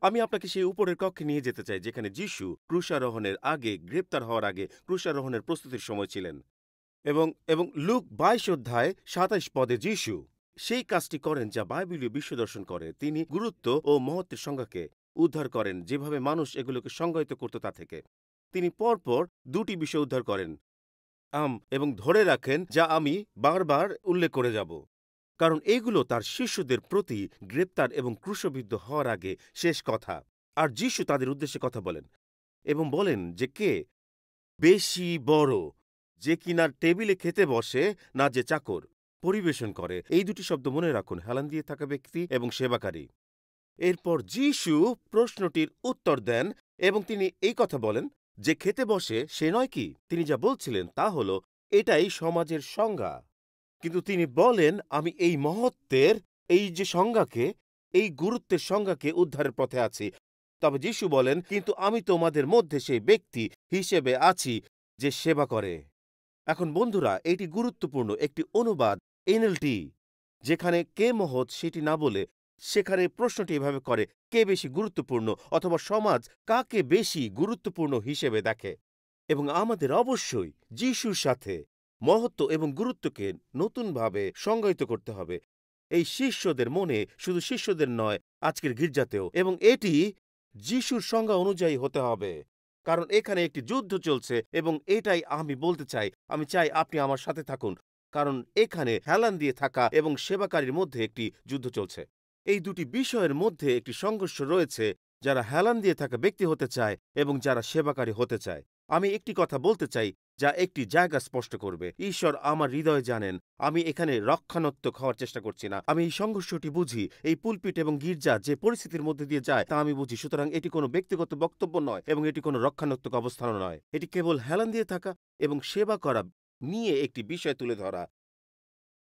আমি আপনাকে সেই উপরের কক্ষে নিয়ে যেতে চাই যেখানে যিশু ক্রুশারোহণের আগে, গ্রেপ্তার হওয়ার আগে ক্রুশারোহণের প্রস্তুতির সময় ছিলেন। এবং লুক ২২ অধ্যায় ২৭ পদে যিশু সেই কাজটি করেন যা বাইবেলীয় বিশ্বদর্শন করে। তিনি গুরুত্ব ও মহত্বের সংজ্ঞাকে উদ্ধার করেন, যেভাবে মানুষ এগুলোকে সংজ্ঞায়িত করত তা থেকে। তিনি পরপর দুটি বিষয় উদ্ধার করেন এবং ধরে রাখেন, যা আমি বারবার উল্লেখ করে যাব, কারণ এইগুলো তার শিষ্যদের প্রতি গ্রেপ্তার এবং ক্রুশবিদ্ধ হওয়ার আগে শেষ কথা। আর যিশু তাদের উদ্দেশ্যে কথা বলেন এবং বলেন যে কে বেশি বড়, যে কিনার টেবিলে খেতে বসে, না যে চাকর পরিবেশন করে। এই দুটি শব্দ মনে রাখুন, হেলান দিয়ে থাকা ব্যক্তি এবং সেবাকারী। এরপর যিশু প্রশ্নটির উত্তর দেন এবং তিনি এই কথা বলেন যে খেতে বসে সে নয় কি। তিনি যা বলছিলেন তা হলো এটাই সমাজের সংজ্ঞা, কিন্তু তিনি বলেন আমি এই মহত্বের, এই যে সংজ্ঞাকে, এই গুরুত্বের সংজ্ঞাকে উদ্ধারের পথে আছি। তবে যিশু বলেন, কিন্তু আমি তোমাদের মধ্যে সেই ব্যক্তি হিসেবে আছি যে সেবা করে। এখন বন্ধুরা, এটি গুরুত্বপূর্ণ একটি অনুবাদ এনএলটি, যেখানে কে মহৎ সেটি না বলে সেখানে প্রশ্নটি এভাবে করে, কে বেশি গুরুত্বপূর্ণ, অথবা সমাজ কাকে বেশি গুরুত্বপূর্ণ হিসেবে দেখে। এবং আমাদের অবশ্যই যিশুর সাথে মহত্ব এবং গুরুত্বকে নতুনভাবে সংজ্ঞায়িত করতে হবে এই শিষ্যদের মনে, শুধু শিষ্যদের নয়, আজকের গির্জাতেও। এবং এটি যিশুর সংজ্ঞা অনুযায়ী হতে হবে, কারণ এখানে একটি যুদ্ধ চলছে এবং এটাই আমি বলতে চাই। আমি চাই আপনি আমার সাথে থাকুন, কারণ এখানে হেলান দিয়ে থাকা এবং সেবাকারীর মধ্যে একটি যুদ্ধ চলছে। এই দুটি বিষয়ের মধ্যে একটি সংঘর্ষ রয়েছে, যারা হেলান দিয়ে থাকা ব্যক্তি হতে চায় এবং যারা সেবাকারী হতে চায়। আমি একটি কথা বলতে চাই যা একটি জায়গা স্পষ্ট করবে। ঈশ্বর আমার হৃদয়ে জানেন, আমি এখানে রক্ষণাত্মক হওয়ার চেষ্টা করছি না। আমি এই সংঘর্ষটি বুঝি, এই পুলপিট এবং গির্জা যে পরিস্থিতির মধ্যে দিয়ে যায় তা আমি বুঝি। সুতরাং এটি কোনো ব্যক্তিগত বক্তব্য নয় এবং এটি কোনো রক্ষণাত্মক অবস্থানও নয়। এটি কেবল হেলান দিয়ে থাকা এবং সেবা করা নিয়ে একটি বিষয় তুলে ধরা।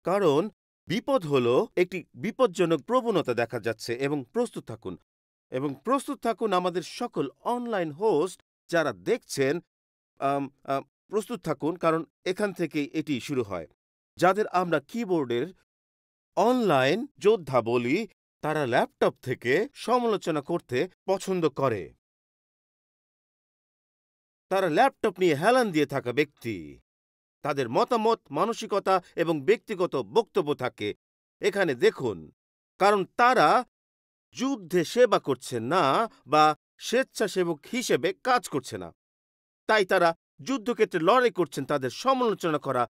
কারণ বিপদ হলো একটি বিপজ্জনক প্রবণতা দেখা যাচ্ছে। এবং প্রস্তুত থাকুন আমাদের সকল অনলাইন হোস্ট যারা দেখছেন, প্রস্তুত থাকুন, কারণ এখান থেকেই এটি শুরু হয়। যাদের আমরা কিবোর্ডের অনলাইন যোদ্ধা বলি, তারা ল্যাপটপ থেকে সমালোচনা করতে পছন্দ করে। তারা ল্যাপটপ নিয়ে হেলান দিয়ে থাকা ব্যক্তি। তাদের মতামত, মানসিকতা এবং ব্যক্তিগত বক্তব্য থাকে এখানে দেখুন, কারণ তারা যুদ্ধে সেবা করছে না বা স্বেচ্ছাসেবক হিসেবে কাজ করছে না। তাই তারা যুদ্ধক্ষেত্রে লড়াই করছেন। তাদের সমালোচনা করা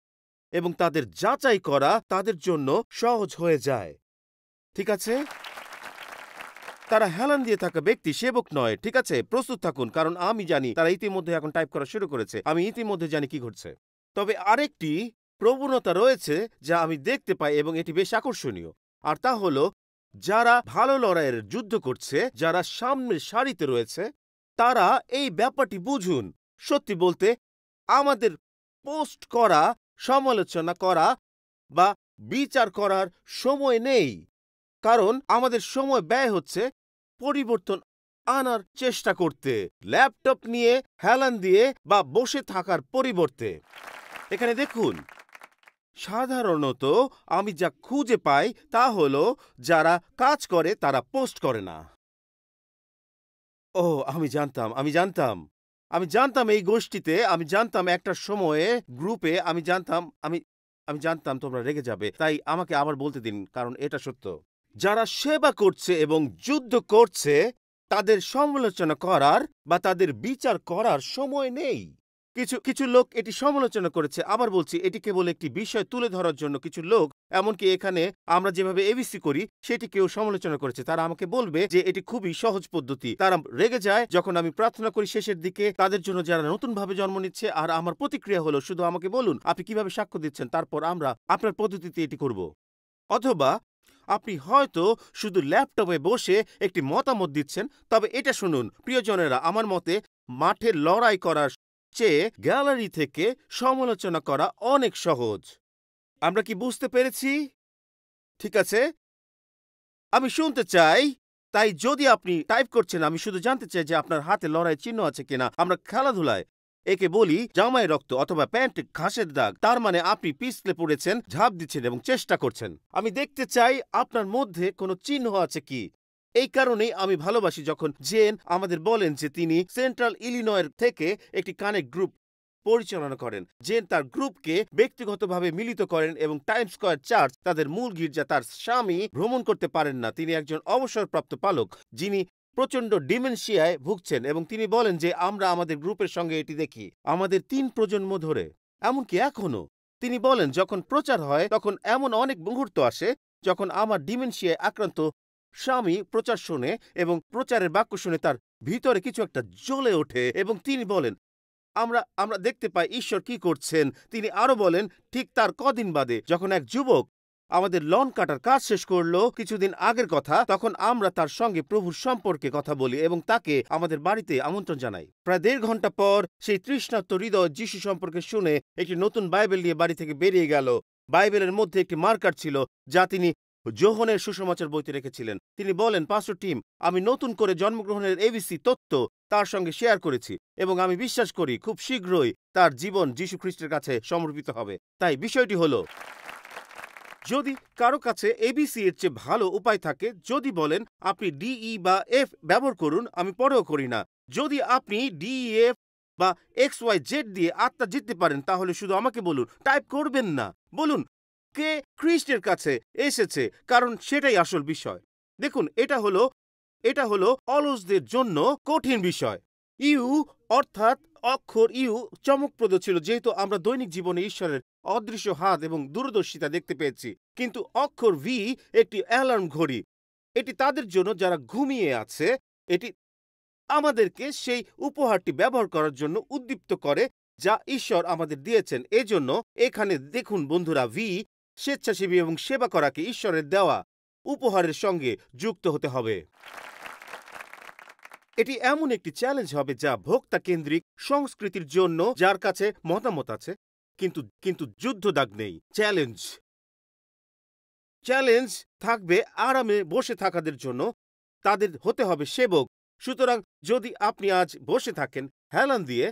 এবং তাদের যাচাই করা তাদের জন্য সহজ হয়ে যায়। ঠিক আছে? তারা হেলান দিয়ে থাকা ব্যক্তি, সেবক নয়। ঠিক আছে, প্রস্তুত থাকুন, কারণ আমি জানি তারা ইতিমধ্যে এখন টাইপ করা শুরু করেছে। আমি ইতিমধ্যে জানি কি ঘটছে। তবে আরেকটি প্রবণতা রয়েছে যা আমি দেখতে পাই এবং এটি বেশ আকর্ষণীয়, আর তা হলো যারা ভালো লড়াইয়ের যুদ্ধ করছে, যারা সামনের সারিতে রয়েছে, তারা এই ব্যাপারটি বুঝুন। সত্যি বলতে, আমাদের পোস্ট করা, সমালোচনা করা বা বিচার করার সময় নেই, কারণ আমাদের সময় ব্যয় হচ্ছে পরিবর্তন আনার চেষ্টা করতে, ল্যাপটপ নিয়ে হেলান দিয়ে বা বসে থাকার পরিবর্তে। এখানে দেখুন, সাধারণত আমি যা খুঁজে পাই তা হলো যারা কাজ করে তারা পোস্ট করে না। আমি জানতাম এই গোষ্ঠীতে, আমি জানতাম একটা সময়ে গ্রুপে, আমি জানতাম তোমরা রেগে যাবে, তাই আমাকে আবার বলতে দিন, কারণ এটা সত্য। যারা সেবা করছে এবং যুদ্ধ করছে, তাদের সমালোচনা করার বা তাদের বিচার করার সময় নেই। কিছু লোক এটি সমালোচনা করেছে। আবার বলছি, এটি কেবল একটি বিষয় তুলে ধরার জন্য। কিছু লোক, এমনকি এখানে আমরা যেভাবে এবিসি করি সেটি কেউ সমালোচনা করেছে। তারা আমাকে বলবে যে এটি খুবই সহজ পদ্ধতি। তারা রেগে যায় যখন আমি প্রার্থনা করি শেষের দিকে তাদের জন্য যারা নতুনভাবে জন্ম নিচ্ছে, আর আমার প্রতিক্রিয়া হলো, শুধু আমাকে বলুন আপনি কিভাবে সাক্ষ্য দিচ্ছেন, তারপর আমরা আপনার পদ্ধতিতে এটি করব। অথবা আপনি হয়তো শুধু ল্যাপটপে বসে একটি মতামত দিচ্ছেন। তবে এটা শুনুন প্রিয়জনেরা, আমার মতে মাঠে লড়াই করার চেয়ে গ্যালারি থেকে সমালোচনা করা অনেক সহজ। আমরা কি বুঝতে পেরেছি? ঠিক আছে, আমি শুনতে চাই। তাই যদি আপনি টাইপ করছেন, আমি শুধু জানতে চাই যে আপনার হাতে লড়াই চিহ্ন আছে কিনা। আমরা খেলাধুলায় একে বলি জামায় রক্ত অথবা প্যান্টে ঘাসের দাগ। তার মানে আপনি পিছলে পড়েছেন, ঝাঁপ দিচ্ছেন এবং চেষ্টা করছেন। আমি দেখতে চাই আপনার মধ্যে কোনো চিহ্ন আছে কি। এই কারণেই আমি ভালোবাসি যখন জেন আমাদের বলেন যে তিনি সেন্ট্রাল ইলিনয়ের থেকে একটি কানেক্ট গ্রুপ পরিচালনা করেন। জেন তার গ্রুপকে ব্যক্তিগতভাবে মিলিত করেন এবং টাইম স্কয়ার চার্চ তাদের মূল গির্জা তার স্বামী ভ্রমণ করতে পারেন না। তিনি একজন অবসরপ্রাপ্ত পালক যিনি প্রচণ্ড ডিমেনশিয়ায় ভুগছেন এবং তিনি বলেন যে আমরা আমাদের গ্রুপের সঙ্গে এটি দেখি আমাদের ৩ প্রজন্ম ধরে, এমনকি এখনো। তিনি বলেন যখন প্রচার হয় তখন এমন অনেক মুহূর্ত আসে যখন আমার ডিমেনশিয়ায় আক্রান্ত স্বামী প্রচার শোনে এবং প্রচারের বাক্য শুনে তার ভিতরে কিছু একটা জ্বলে ওঠে এবং তিনি বলেন আমরা দেখতে পাই ঈশ্বর কি করছেন। তিনি আরো বলেন ঠিক তার কদিন বাদে যখন এক যুবক আমাদের লন কাটার কাজ শেষ করলো কিছুদিন আগের কথা, তখন আমরা তার সঙ্গে প্রভুর সম্পর্কে কথা বলি এবং তাকে আমাদের বাড়িতে আমন্ত্রণ জানাই। প্রায় ১.৫ ঘন্টা পর সেই তৃষ্ণার্ত হৃদয় যিশু সম্পর্কে শুনে একটি নতুন বাইবেল নিয়ে বাড়ি থেকে বেরিয়ে গেল। বাইবেলের মধ্যে একটি মার্কার ছিল যা তিনি যোহনের সুসমাচার বইতে রেখেছিলেন। তিনি বলেন, পাস্টর টিম, আমি নতুন করে জন্মগ্রহণের এবিসি তথ্য তার সঙ্গে শেয়ার করেছি এবং আমি বিশ্বাস করি খুব শীঘ্রই তার জীবন যীশু খ্রিস্টের কাছে সমর্পিত হবে। তাই বিষয়টি হলো, যদি কারো কাছে এবিসি এর চেয়ে ভালো উপায় থাকে, যদি বলেন আপনি ডিই বা এফ ব্যবহার করুন, আমি পরেও করি না। যদি আপনি ডিইএফ বা এক্স ওয়াই জেড দিয়ে আত্মা জিততে পারেন তাহলে শুধু আমাকে বলুন, টাইপ করবেন না। বলুন কে খ্রিস্টের কাছে এসেছে, কারণ সেটাই আসল বিষয়। দেখুন, এটা হলো অলসদের জন্য কঠিন বিষয়। ইউ অর্থাৎ অক্ষর ইউ চমকপ্রদ ছিল যেহেতু আমরা দৈনিক জীবনে ঈশ্বরের অদৃশ্য হাত এবং দূরদর্শিতা দেখতে পেয়েছি। কিন্তু অক্ষর ভি একটি অ্যালার্ম ঘড়ি। এটি তাদের জন্য যারা ঘুমিয়ে আছে। এটি আমাদেরকে সেই উপহারটি ব্যবহার করার জন্য উদ্দীপ্ত করে যা ঈশ্বর আমাদের দিয়েছেন। এজন্য এখানে দেখুন বন্ধুরা, ভি স্বেচ্ছাসেবী এবং সেবা করাকে ঈশ্বরের দেওয়া উপহারের সঙ্গে যুক্ত হতে হবে। এটি এমন একটি চ্যালেঞ্জ হবে যা ভোক্তা কেন্দ্রিক সংস্কৃতির জন্য, যার কাছে মতামত আছে কিন্তু যুদ্ধ দাগ নেই। চ্যালেঞ্জ থাকবে আরামে বসে থাকাদের জন্য, তাদের হতে হবে সেবক। সুতরাং যদি আপনি আজ বসে থাকেন হেলান দিয়ে,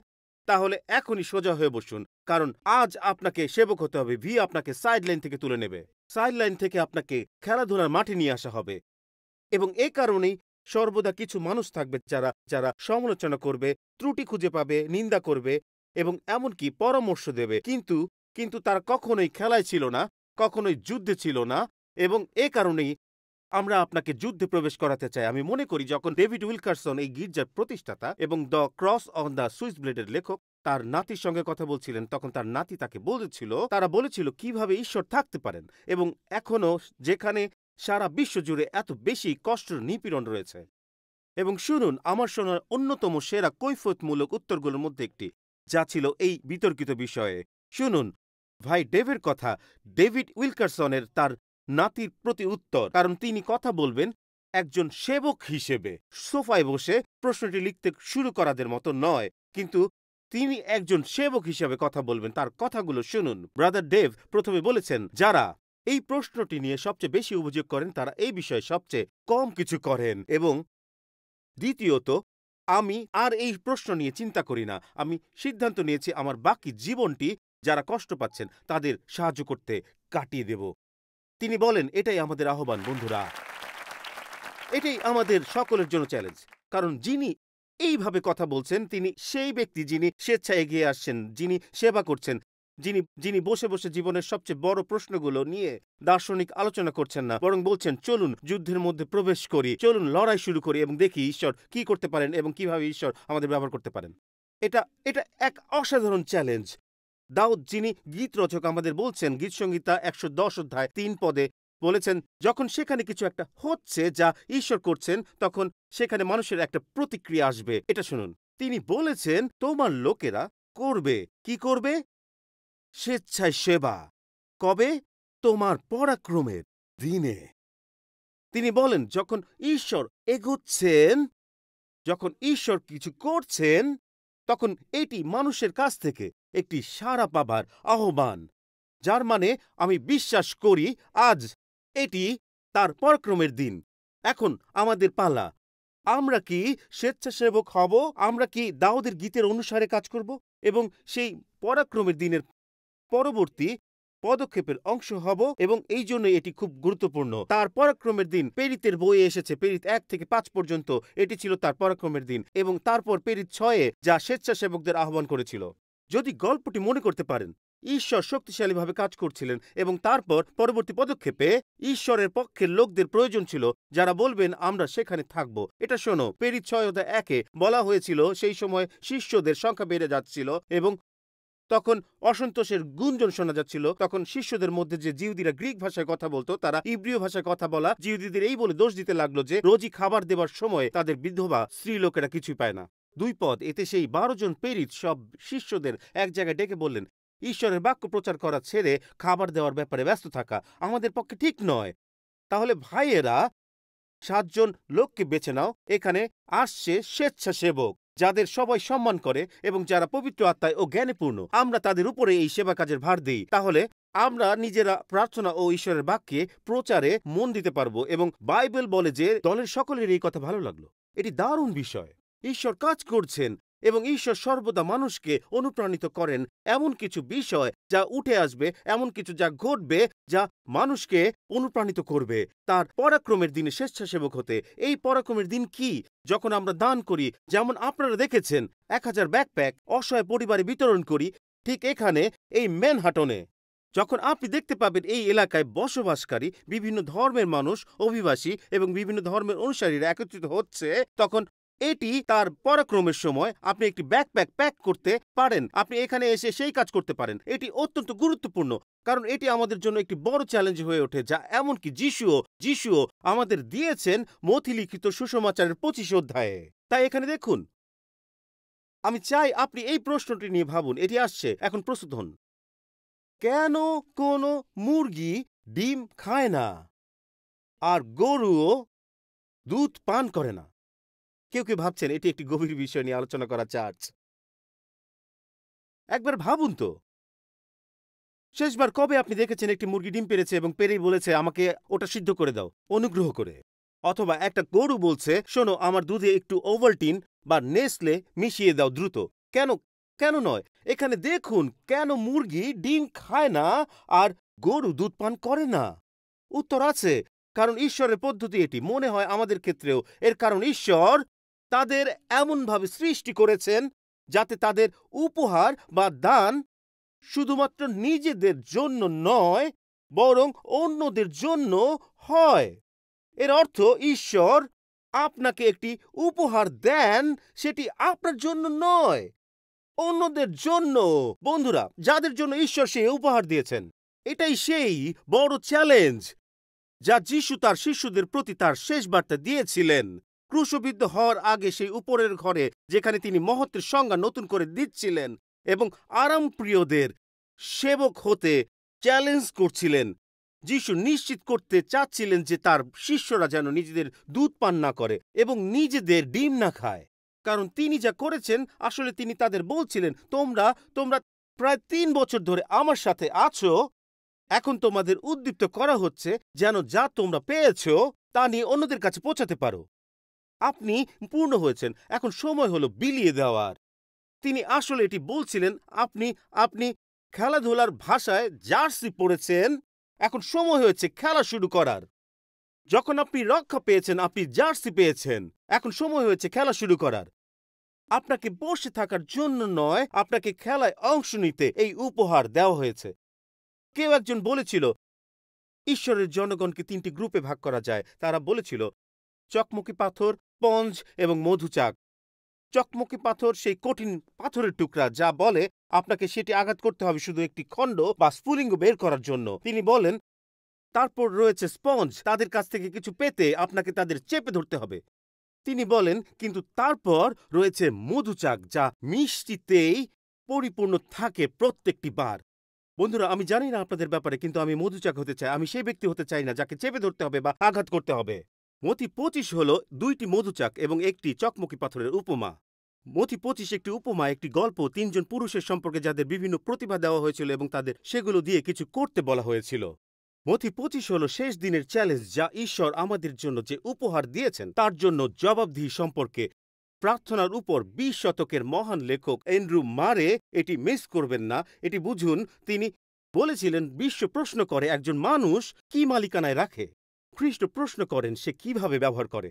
তাহলে এখনই সোজা হয়ে বসুন, কারণ আজ আপনাকে সেবক হতে হবে। ভি আপনাকে সাইড লাইন থেকে তুলে নেবে, সাইড লাইন থেকে আপনাকে খেলাধুলার মাঠে নিয়ে আসা হবে। এবং এই কারণেই সর্বদা কিছু মানুষ থাকবে যারা সমালোচনা করবে, ত্রুটি খুঁজে পাবে, নিন্দা করবে এবং এমনকি পরামর্শ দেবে। কিন্তু তারা কখনোই খেলায় ছিল না, কখনোই যুদ্ধে ছিল না। এবং এ কারণেই আমরা আপনাকে যুদ্ধে প্রবেশ করাতে চাই। আমি মনে করি যখন ডেভিড উইলকারসন, এই গির্জার প্রতিষ্ঠাতা এবং the cross on the Swiss ব্লেডের লেখক, তার নাতির সঙ্গে কথা বলছিলেন, তখন তার নাতি তাকে তারা বলেছিল কিভাবে ঈশ্বর থাকতে পারেন। এবং এখনো যেখানে সারা বিশ্ব জুড়ে এত বেশি কষ্ট নিপীড়ন রয়েছে। এবং শুনুন আমার শোনার অন্যতম সেরা কৈফিয়তমূলক উত্তরগুলোর মধ্যে একটি, যা ছিল এই বিতর্কিত বিষয়ে। শুনুন ভাই ডেভের কথা, ডেভিড উইলকারসনের তার নাতির প্রতি উত্তর, কারণ তিনি কথা বলবেন একজন সেবক হিসেবে। সোফায় বসে প্রশ্নটি লিখতে শুরু করাদের মতো নয়, কিন্তু তিনি একজন সেবক হিসেবে কথা বলবেন। তার কথাগুলো শুনুন। ব্রাদার ডেভ প্রথমে বলেছেন, যারা এই প্রশ্নটি নিয়ে সবচেয়ে বেশি অভিযোগ করেন তারা এই বিষয়ে সবচেয়ে কম কিছু করেন। এবং দ্বিতীয়ত, আমি আর এই প্রশ্ন নিয়ে চিন্তা করি না। আমি সিদ্ধান্ত নিয়েছি আমার বাকি জীবনটি যারা কষ্ট পাচ্ছেন তাদের সাহায্য করতে কাটিয়ে দেব। তিনি বলেন, এটাই আমাদের আহ্বান বন্ধুরা, এটাই আমাদের সকলের জন্য চ্যালেঞ্জ। কারণ যিনি এইভাবে কথা বলছেন তিনি সেই ব্যক্তি যিনি স্বেচ্ছায় এগিয়ে আসছেন, যিনি সেবা করছেন, যিনি বসে বসে জীবনের সবচেয়ে বড় প্রশ্নগুলো নিয়ে দার্শনিক আলোচনা করছেন না, বরং বলছেন চলুন যুদ্ধের মধ্যে প্রবেশ করি, চলুন লড়াই শুরু করি এবং দেখি ঈশ্বর কি করতে পারেন এবং কিভাবে ঈশ্বর আমাদের ব্যবহার করতে পারেন। এটা এক অসাধারণ চ্যালেঞ্জ। দাউদ, যিনি গীত রচক, আমাদের বলছেন গীতসংহিতা ১১০ অধ্যায় ৩ পদে বলেছেন, যখন সেখানে কিছু একটা হচ্ছে যা ঈশ্বর করছেন, তখন সেখানে মানুষের একটা প্রতিক্রিয়া আসবে। এটা শুনুন, তিনি বলেছেন তোমার লোকেরা করবে কি করবে? স্বেচ্ছায় সেবা। কবে? তোমার পরাক্রমের দিনে। তিনি বলেন যখন ঈশ্বর এগোচ্ছেন, যখন ঈশ্বর কিছু করছেন, তখন এটি মানুষের কাছ থেকে একটি সাড়া পাবার আহ্বান, যার মানে আমি বিশ্বাস করি আজ এটি তার পরাক্রমের দিন। এখন আমাদের পালা। আমরা কি স্বেচ্ছাসেবক হব? আমরা কি দাউদের গীতের অনুসারে কাজ করব এবং সেই পরাক্রমের দিনের পরবর্তী পদক্ষেপের অংশ হব এবং এই জন্য এটি খুব গুরুত্বপূর্ণ। তার পরাক্রমের দিন পেরিতের বইয়ে এসেছে, পেরিত 1 থেকে 5 পর্যন্ত এটি ছিল তার পরাক্রমের দিন, এবং তারপর পেরিত 6-এ যা স্বেচ্ছাসেবকদের আহ্বান করেছিল। যদি গল্পটি মনে করতে পারেন, ঈশ্বর শক্তিশালীভাবে কাজ করছিলেন এবং তারপর পরবর্তী পদক্ষেপে ঈশ্বরের পক্ষের লোকদের প্রয়োজন ছিল যারা বলবেন আমরা সেখানে থাকব। এটা শোনো, পেরিত 6:1 বলা হয়েছিল সেই সময় শিষ্যদের সংখ্যা বেড়ে যাচ্ছিল এবং তখন অসন্তোষের গুঞ্জন শোনা যাচ্ছিল। তখন শিষ্যদের মধ্যে যে জিহুদীরা গ্রিক ভাষায় কথা বলতো তারা ইব্রীয় ভাষায় কথা বলা জিহুদীদের এই বলে দোষ দিতে লাগলো যে রোজই খাবার দেবার সময় তাদের বিধবা স্ত্রী লোকেরা কিছুই পায় না। 2 পদ, এতে সেই 12 জন প্রেরিত সব শিষ্যদের এক জায়গায় ডেকে বললেন, ঈশ্বরের বাক্য প্রচার করা ছেড়ে খাবার দেওয়ার ব্যাপারে ব্যস্ত থাকা আমাদের পক্ষে ঠিক নয়। তাহলে ভাইয়েরা, 7 জন লোককে বেছে নাও। এখানে আসছে স্বেচ্ছাসেবক যাদের সবাই সম্মান করে এবং যারা পবিত্র আত্মায় ও জ্ঞানে পূর্ণ। আমরা তাদের উপরে এই সেবা কাজের ভার দিই। তাহলে আমরা নিজেরা প্রার্থনা ও ঈশ্বরের বাক্যে প্রচারে মন দিতে পারবো। এবং বাইবেল বলে যে দলের সকলের এই কথা ভালো লাগলো। এটি দারুণ বিষয়। ঈশ্বর কাজ করছেন এবং ঈশ্বর সর্বদা মানুষকে অনুপ্রাণিত করেন এমন কিছু বিষয় যা উঠে আসবে, এমন কিছু যা ঘটবে যা মানুষকে অনুপ্রাণিত করবে তার পরাক্রমের দিনে স্বেচ্ছাসেবক হতে। এই পরাক্রমের দিন কি? যখন আমরা দান করি, যেমন আপনারা দেখেছেন 1000 ব্যাকপ্যাক অসহায় পরিবারে বিতরণ করি, ঠিক এখানে এই ম্যানহাটনে। যখন আপনি দেখতে পাবেন এই এলাকায় বসবাসকারী বিভিন্ন ধর্মের মানুষ, অভিবাসী এবং বিভিন্ন ধর্মের অনুসারীরা একত্রিত হচ্ছে, তখন এটি তার পরাক্রমের সময় আপনি একটি ব্যাকপ্যাক প্যাক করতে পারেন। আপনি এখানে এসে সেই কাজ করতে পারেন। এটি অত্যন্ত গুরুত্বপূর্ণ, কারণ এটি আমাদের জন্য একটি বড় চ্যালেঞ্জ হয়ে ওঠে, যা এমনকি যিশুও আমাদের দিয়েছেন মথি লিখিত সুসমাচারের 25 অধ্যায়ে। তাই এখানে দেখুন, আমি চাই আপনি এই প্রশ্নটি নিয়ে ভাবুন। এটি আসছে, এখন প্রস্তুত হন। কেন কোনো মুরগি ডিম খায় না আর গরুও দুধ পান করে না? কেউ কেউ ভাবছেন এটি একটি গভীর বিষয় নিয়ে আলোচনা করা চার্চ। একবার ভাবুন তো, শেষবার কবে আপনি দেখেছেন একটি মুরগি ডিম পেড়েছে এবং পেরেই বলেছে আমাকে ওটা সিদ্ধ করে দাও অনুগ্রহ করে? অথবা একটা গরু বলছে শোনো, আমার দুধে একটু ওভালটিন বা নেসলে মিশিয়ে দাও দ্রুত। কেন নয়? এখানে দেখুন, কেন মুরগি ডিম খায় না আর গরু দুধ পান করে না? উত্তর আছে, কারণ ঈশ্বরের পদ্ধতি এটি। মনে হয় আমাদের ক্ষেত্রেও এর কারণ ঈশ্বর তাদের এমনভাবে সৃষ্টি করেছেন যাতে তাদের উপহার বা দান শুধুমাত্র নিজেদের জন্য নয়, বরং অন্যদের জন্য হয়। এর অর্থ ঈশ্বর আপনাকে একটি উপহার দেন, সেটি আপনার জন্য নয়, অন্যদের জন্য। বন্ধুরা, যাদের জন্য ঈশ্বর সেই উপহার দিয়েছেন, এটাই সেই বড় চ্যালেঞ্জ যা যিশু তার শিষ্যদের প্রতি তার শেষ বার্তা দিয়েছিলেন। ক্রুশবিদ্ধ হওয়ার আগে সেই উপরের ঘরে, যেখানে তিনি মহত্বের সংজ্ঞা নতুন করে দিচ্ছিলেন এবং আরামপ্রিয়দের সেবক হতে চ্যালেঞ্জ করছিলেন, যিশু নিশ্চিত করতে চাচ্ছিলেন যে তার শিষ্যরা যেন নিজেদের দুধ পান না করে এবং নিজেদের ডিম না খায়। কারণ তিনি যা করেছেন, আসলে তিনি তাদের বলছিলেন, তোমরা প্রায় 3 বছর ধরে আমার সাথে আছো, এখন তোমাদের উদ্দীপ্ত করা হচ্ছে যেন যা তোমরা পেয়েছো তা নিয়ে অন্যদের কাছে পৌঁছাতে পারো। আপনি পূর্ণ হয়েছেন, এখন সময় হলো বিলিয়ে দেওয়ার। তিনি আসলে এটি বলছিলেন, আপনি খেলাধুলার ভাষায় জার্সি পরেছেন, এখন সময় হয়েছে খেলা শুরু করার। যখন আপনি রক্ষা পেয়েছেন, আপনি জার্সি পেয়েছেন, এখন সময় হয়েছে খেলা শুরু করার। আপনাকে বসে থাকার জন্য নয়, আপনাকে খেলায় অংশ নিতে এই উপহার দেওয়া হয়েছে। কেউ একজন বলেছিল ঈশ্বরের জনগণকে 3টি গ্রুপে ভাগ করা যায়। তারা বলেছিল চকমকি পাথর, স্পঞ্জ এবং মধুচাক। চকমকি পাথর সেই কঠিন পাথরের টুকরা যা বলে আপনাকে সেটি আঘাত করতে হবে শুধু একটি খণ্ড বা স্ফুলিঙ্গ বের করার জন্য। তিনি বলেন তারপর রয়েছে স্পঞ্জ, তাদের কাছ থেকে কিছু পেতে আপনাকে তাদের চেপে ধরতে হবে। তিনি বলেন কিন্তু তারপর রয়েছে মধুচাক, যা মিষ্টিতেই পরিপূর্ণ থাকে প্রত্যেকটি বার। বন্ধুরা, আমি জানি না আপনাদের ব্যাপারে, কিন্তু আমি মধুচাক হতে চাই। আমি সেই ব্যক্তি হতে চাই না যাকে চেপে ধরতে হবে বা আঘাত করতে হবে। মথি 25 হল 2টি মধুচাক এবং একটি চকমকি পাথরের উপমা। মথি 25 একটি উপমা, একটি গল্প 3 জন পুরুষের সম্পর্কে যাদের বিভিন্ন প্রতিভা দেওয়া হয়েছিল এবং তাদের সেগুলো দিয়ে কিছু করতে বলা হয়েছিল। মথি 25 হল শেষ দিনের চ্যালেঞ্জ, যা ঈশ্বর আমাদের জন্য যে উপহার দিয়েছেন তার জন্য জবাবদিহি সম্পর্কে। প্রার্থনার উপর 20 শতকের মহান লেখক অ্যান্ড্রু মারে এটি মিস করবেন না। এটি বুঝুন, তিনি বলেছিলেন বিশ্ব প্রশ্ন করে একজন মানুষ কি মালিকানায় রাখে, খ্রিস্ট প্রশ্ন করেন সে কিভাবে ব্যবহার করে।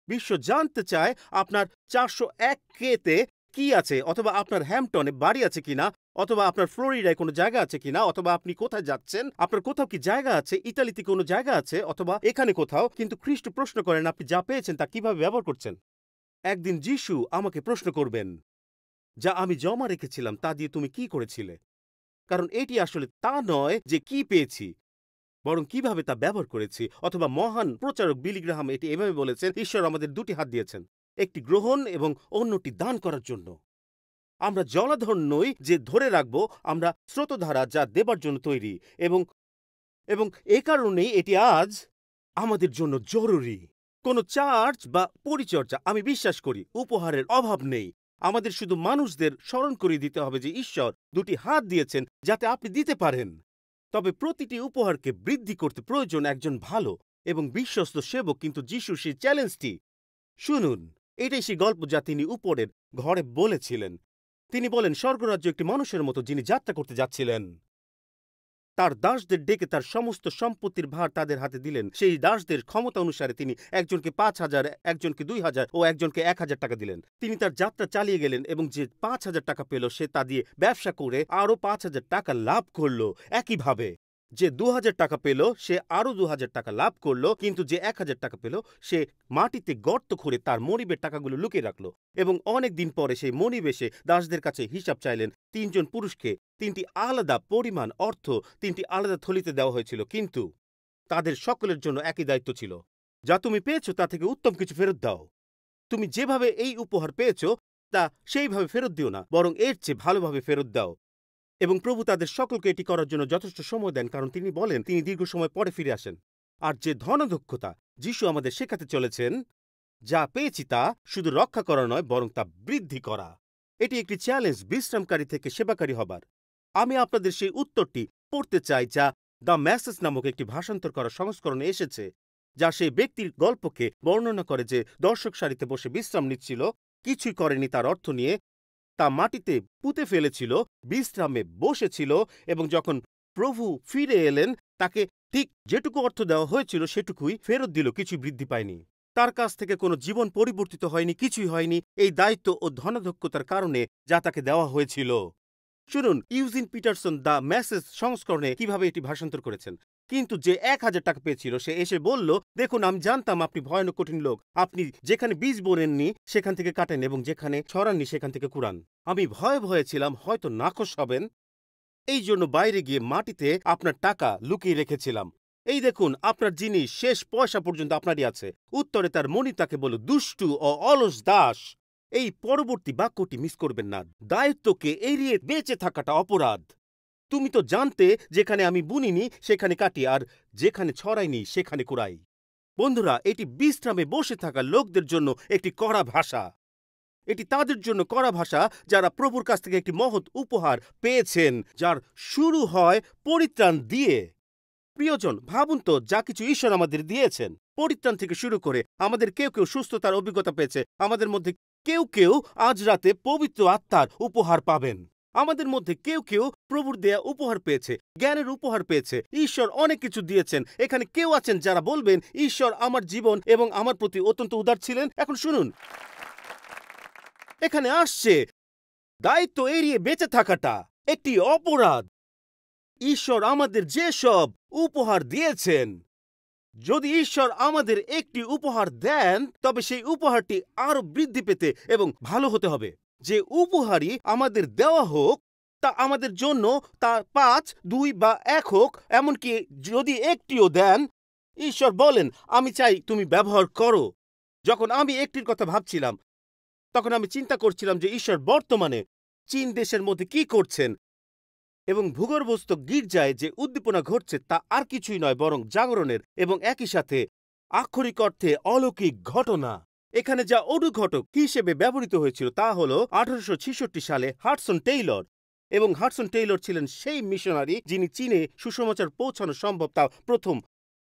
বিশ্ব জানতে চায় আপনার 401 কেতে কি আছে, অথবা আপনার হ্যাম্পটনে বাড়ি আছে কিনা, অথবা আপনার ফ্লোরিডায় কোনো জায়গা আছে কিনা, অথবা আপনি কোথায় যাচ্ছেন, আপনার কোথাও কি জায়গা আছে, ইতালিতে কোনো জায়গা আছে, অথবা এখানে কোথাও। কিন্তু খ্রিস্ট প্রশ্ন করেন আপনি যা পেয়েছেন তা কিভাবে ব্যবহার করছেন। একদিন যিশু আমাকে প্রশ্ন করবেন, যা আমি জমা রেখেছিলাম তা দিয়ে তুমি কি করেছিলে? কারণ এটি আসলে তা নয় যে কি পেয়েছি, বরং কিভাবে তা ব্যবহার করেছি। অথবা মহান প্রচারক বিলি গ্রাহাম এটি এভাবে বলেছেন, ঈশ্বর আমাদের দুটি হাত দিয়েছেন, একটি গ্রহণ এবং অন্যটি দান করার জন্য। আমরা জলাধর নই যে ধরে রাখবো, আমরা স্রোতধারা যা দেবার জন্য তৈরি। এবং এবং এ কারণেই এটি আজ আমাদের জন্য জরুরি। কোনো চার্চ বা পরিচর্যা, আমি বিশ্বাস করি উপহারের অভাব নেই। আমাদের শুধু মানুষদের স্মরণ করিয়ে দিতে হবে যে ঈশ্বর দুটি হাত দিয়েছেন যাতে আপনি দিতে পারেন। তবে প্রতিটি উপহারকে বৃদ্ধি করতে প্রয়োজন একজন ভালো এবং বিশ্বস্ত সেবক। কিন্তু যিশুর সেই চ্যালেঞ্জটি শুনুন, এটাই সেই গল্প যা তিনি উপরের ঘরে বলেছিলেন। তিনি বলেন, স্বর্গরাজ্য একটি মানুষের মতো যিনি যাত্রা করতে যাচ্ছিলেন। তার দাসদের ডেকে তার সমস্ত সম্পত্তির ভার তাদের হাতে দিলেন। সেই দাসদের ক্ষমতা অনুসারে তিনি একজনকে 5,000, একজনকে 2,000 ও একজনকে 1,000 টাকা দিলেন। তিনি তার যাত্রা চালিয়ে গেলেন এবং যে 5,000 টাকা পেল সে তা দিয়ে ব্যবসা করে আরও 5,000 টাকা লাভ করল। একইভাবে যে 2,000 টাকা পেল সে আরও 2,000 টাকা লাভ করল। কিন্তু যে 1,000 টাকা পেল সে মাটিতে গর্ত করে তার মনিবের টাকাগুলো লুকিয়ে রাখলো। এবং অনেক দিন পরে সেই মনিব এসে দাসদের কাছে হিসাব চাইলেন। 3 জন পুরুষকে 3টি আলাদা পরিমাণ অর্থ 3টি আলাদা থলিতে দেওয়া হয়েছিল, কিন্তু তাদের সকলের জন্য একই দায়িত্ব ছিল, যা তুমি পেয়েছো তা থেকে উত্তম কিছু ফেরত দাও। তুমি যেভাবে এই উপহার পেয়েছো তা সেইভাবে ফেরত দিও না, বরং এর চেয়ে ভালোভাবে ফেরত দাও। এবং প্রভু তাদের সকলকে এটি করার জন্য যথেষ্ট সময় দেন, কারণ তিনি বলেন তিনি দীর্ঘ সময় পরে ফিরে আসেন। আর যে ধনদক্ষতা যিশু আমাদের শেখাতে চলেছেন, যা পেয়েছি তা শুধু রক্ষা করা নয় বরং তা বৃদ্ধি করা। এটি একটি চ্যালেঞ্জ বিশ্রামকারী থেকে সেবাকারী হবার। আমি আপনাদের সেই উত্তরটি পড়তে চাই যা দ্য মেসেজ নামক একটি ভাষান্তর করা সংস্করণে এসেছে, যা সেই ব্যক্তির গল্পকে বর্ণনা করে যে দর্শক সারিতে বসে বিশ্রাম নিচ্ছিল, কিছুই করেনি তার অর্থ নিয়ে, তা মাটিতে পুঁতে ফেলেছিল, বিশ্রামে বসেছিল, এবং যখন প্রভু ফিরে এলেন তাকে ঠিক যেটুকু অর্থ দেওয়া হয়েছিল সেটুকুই ফেরত দিল, কিছুই বৃদ্ধি পায়নি। তার কাছ থেকে কোনো জীবন পরিবর্তিত হয়নি, কিছুই হয়নি এই দায়িত্ব ও ধনদক্ষতার কারণে যা তাকে দেওয়া হয়েছিল। শুনুন ইউজিন পিটারসন দ্য মেসেজ সংস্করণে কিভাবে এটি ভাষান্তর করেছেন। কিন্তু যে 1,000 টাকা পেয়েছিল সে এসে বলল, দেখুন আমি জানতাম আপনি ভয়ানক কঠিন লোক। আপনি যেখানে বীজ বোনেননি সেখান থেকে কাটেন এবং যেখানে ছড়াননি সেখান থেকে কুড়ান। আমি ভয়ে ভয়ে ছিলাম হয়তো নাখোশ হবেন, এই জন্য বাইরে গিয়ে মাটিতে আপনার টাকা লুকিয়ে রেখেছিলাম। এই দেখুন আপনার জিনিস, শেষ পয়সা পর্যন্ত আপনারই আছে। উত্তরে তার মনি তাকে বলল, দুষ্টু ও অলস দাস। এই পরবর্তী বাক্যটি মিস করবেন না। দায়িত্বকে এড়িয়ে বেঁচে থাকাটা অপরাধ। তুমি তো জানতে যেখানে আমি বুনিনি সেখানে কাটি, আর যেখানে ছড়াইনি সেখানে কুড়াই। বন্ধুরা, এটি বিশ্রামে বসে থাকা লোকদের জন্য একটি কড়া ভাষা। এটি তাদের জন্য কড়া ভাষা যারা প্রভুর কাছ থেকে একটি মহৎ উপহার পেয়েছেন, যার শুরু হয় পরিত্রাণ দিয়ে। প্রিয়জন, ভাবুন তো যা কিছু ঈশ্বর আমাদের দিয়েছেন, পরিত্রাণ থেকে শুরু করে আমাদের কেউ কেউ সুস্থতার অভিজ্ঞতা পেয়েছে। আমাদের মধ্যে কেউ কেউ আজ রাতে পবিত্র আত্মার উপহার পাবেন। আমাদের মধ্যে কেউ কেউ প্রভুর দেয়া উপহার পেয়েছে, জ্ঞানের উপহার পেয়েছে। ঈশ্বর অনেক কিছু দিয়েছেন। এখানে কেউ আছেন যারা বলবেন, ঈশ্বর আমার জীবন এবং আমার প্রতি অত্যন্ত উদার ছিলেন। এখন শুনুন, এখানে আসছে দায়িত্ব এড়িয়ে বেঁচে থাকাটা একটি অপরাধ। ঈশ্বর আমাদের যেসব উপহার দিয়েছেন, যদি ঈশ্বর আমাদের একটি উপহার দেন তবে সেই উপহারটি আরো বৃদ্ধি পেতে এবং ভালো হতে হবে। যে উপহারই আমাদের দেওয়া হোক তা আমাদের জন্য, তা 5, 2 বা 1 হোক, এমনকি যদি একটিও দেন, ঈশ্বর বলেন আমি চাই তুমি ব্যবহার করো। যখন আমি একটির কথা ভাবছিলাম তখন আমি চিন্তা করছিলাম যে ঈশ্বর বর্তমানে চীন দেশের মধ্যে কি করছেন এবং ভূগর্ভস্থ গির্জায় যে উদ্দীপনা ঘটছে তা আর কিছুই নয় বরং জাগরণের এবং একই সাথে আক্ষরিক অর্থে অলৌকিক ঘটনা। এখানে যা অনুঘটক হিসেবে ব্যবহৃত হয়েছিল তা হল 1866 সালে হাডসন টেইলর। এবং হাডসন টেইলর ছিলেন সেই মিশনারি যিনি চীনে সুসমাচার পৌঁছানো সম্ভব তা প্রথম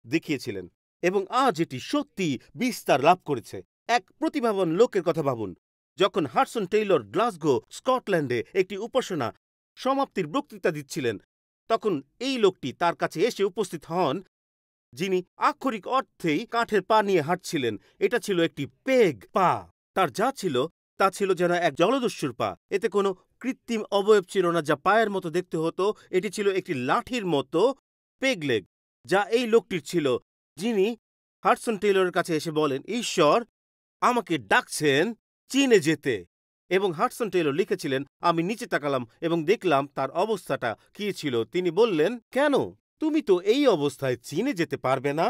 দেখিয়েছিলেন। এবং আজ এটি সত্যি বিস্তার লাভ করেছে। এক প্রতিভাবান লোকের কথা ভাবুন। যখন হাডসন টেইলর গ্লাসগো, স্কটল্যান্ডে একটি উপাসনা সমাপ্তির বক্তৃতা দিচ্ছিলেন, তখন এই লোকটি তার কাছে এসে উপস্থিত হন, যিনি আক্ষরিক অর্থেই কাঠের পা নিয়ে হাঁটছিলেন। এটা ছিল একটি পেগ পা। তার যা ছিল তা ছিল যেন এক জলদস্যুর পা। এতে কোনো কৃত্রিম অবয়ব ছিল না যা পায়ের মতো দেখতে হতো। এটি ছিল একটি লাঠির মতো পেগলেগ, যা এই লোকটির ছিল, যিনি হাডসন টেলরের কাছে এসে বলেন, ঈশ্বর আমাকে ডাকছেন চীনে যেতে। এবং হাডসন টেলর লিখেছিলেন, আমি নিচে তাকালাম এবং দেখলাম তার অবস্থাটা কি ছিল। তিনি বললেন, কেন তুমি তো এই অবস্থায় চীনে যেতে পারবে না?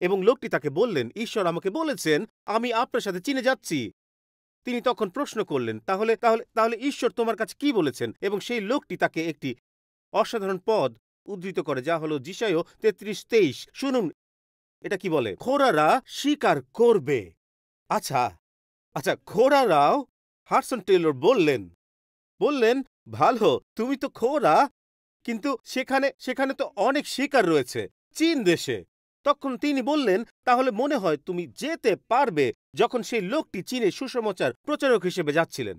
এবং লোকটি তাকে বললেন, ঈশ্বর আমাকে বলেছেন আমি আপনার সাথে চীনে যাচ্ছি। তিনি তখন প্রশ্ন করলেন, তাহলে তাহলে তাহলে ঈশ্বর তোমার কাছে কি বলেছেন? এবং সেই লোকটি তাকে একটি অসাধারণ পদ উদ্ধৃত করে, যা হলো যিশায় 33:23। শুনুন এটা কি বলে, ঘোড়ারা শিকার করবে। আচ্ছা আচ্ছা, ঘোড়ারাও? হাডসন টেলর বললেন, ভালো, তুমি তো ঘোড়া, কিন্তু সেখানে সেখানে তো অনেক শিকার রয়েছে চীন দেশে। তখন তিনি বললেন, তাহলে মনে হয় তুমি যেতে পারবে। যখন সেই লোকটি চীনে সুসমাচার প্রচারক হিসেবে যাচ্ছিলেন,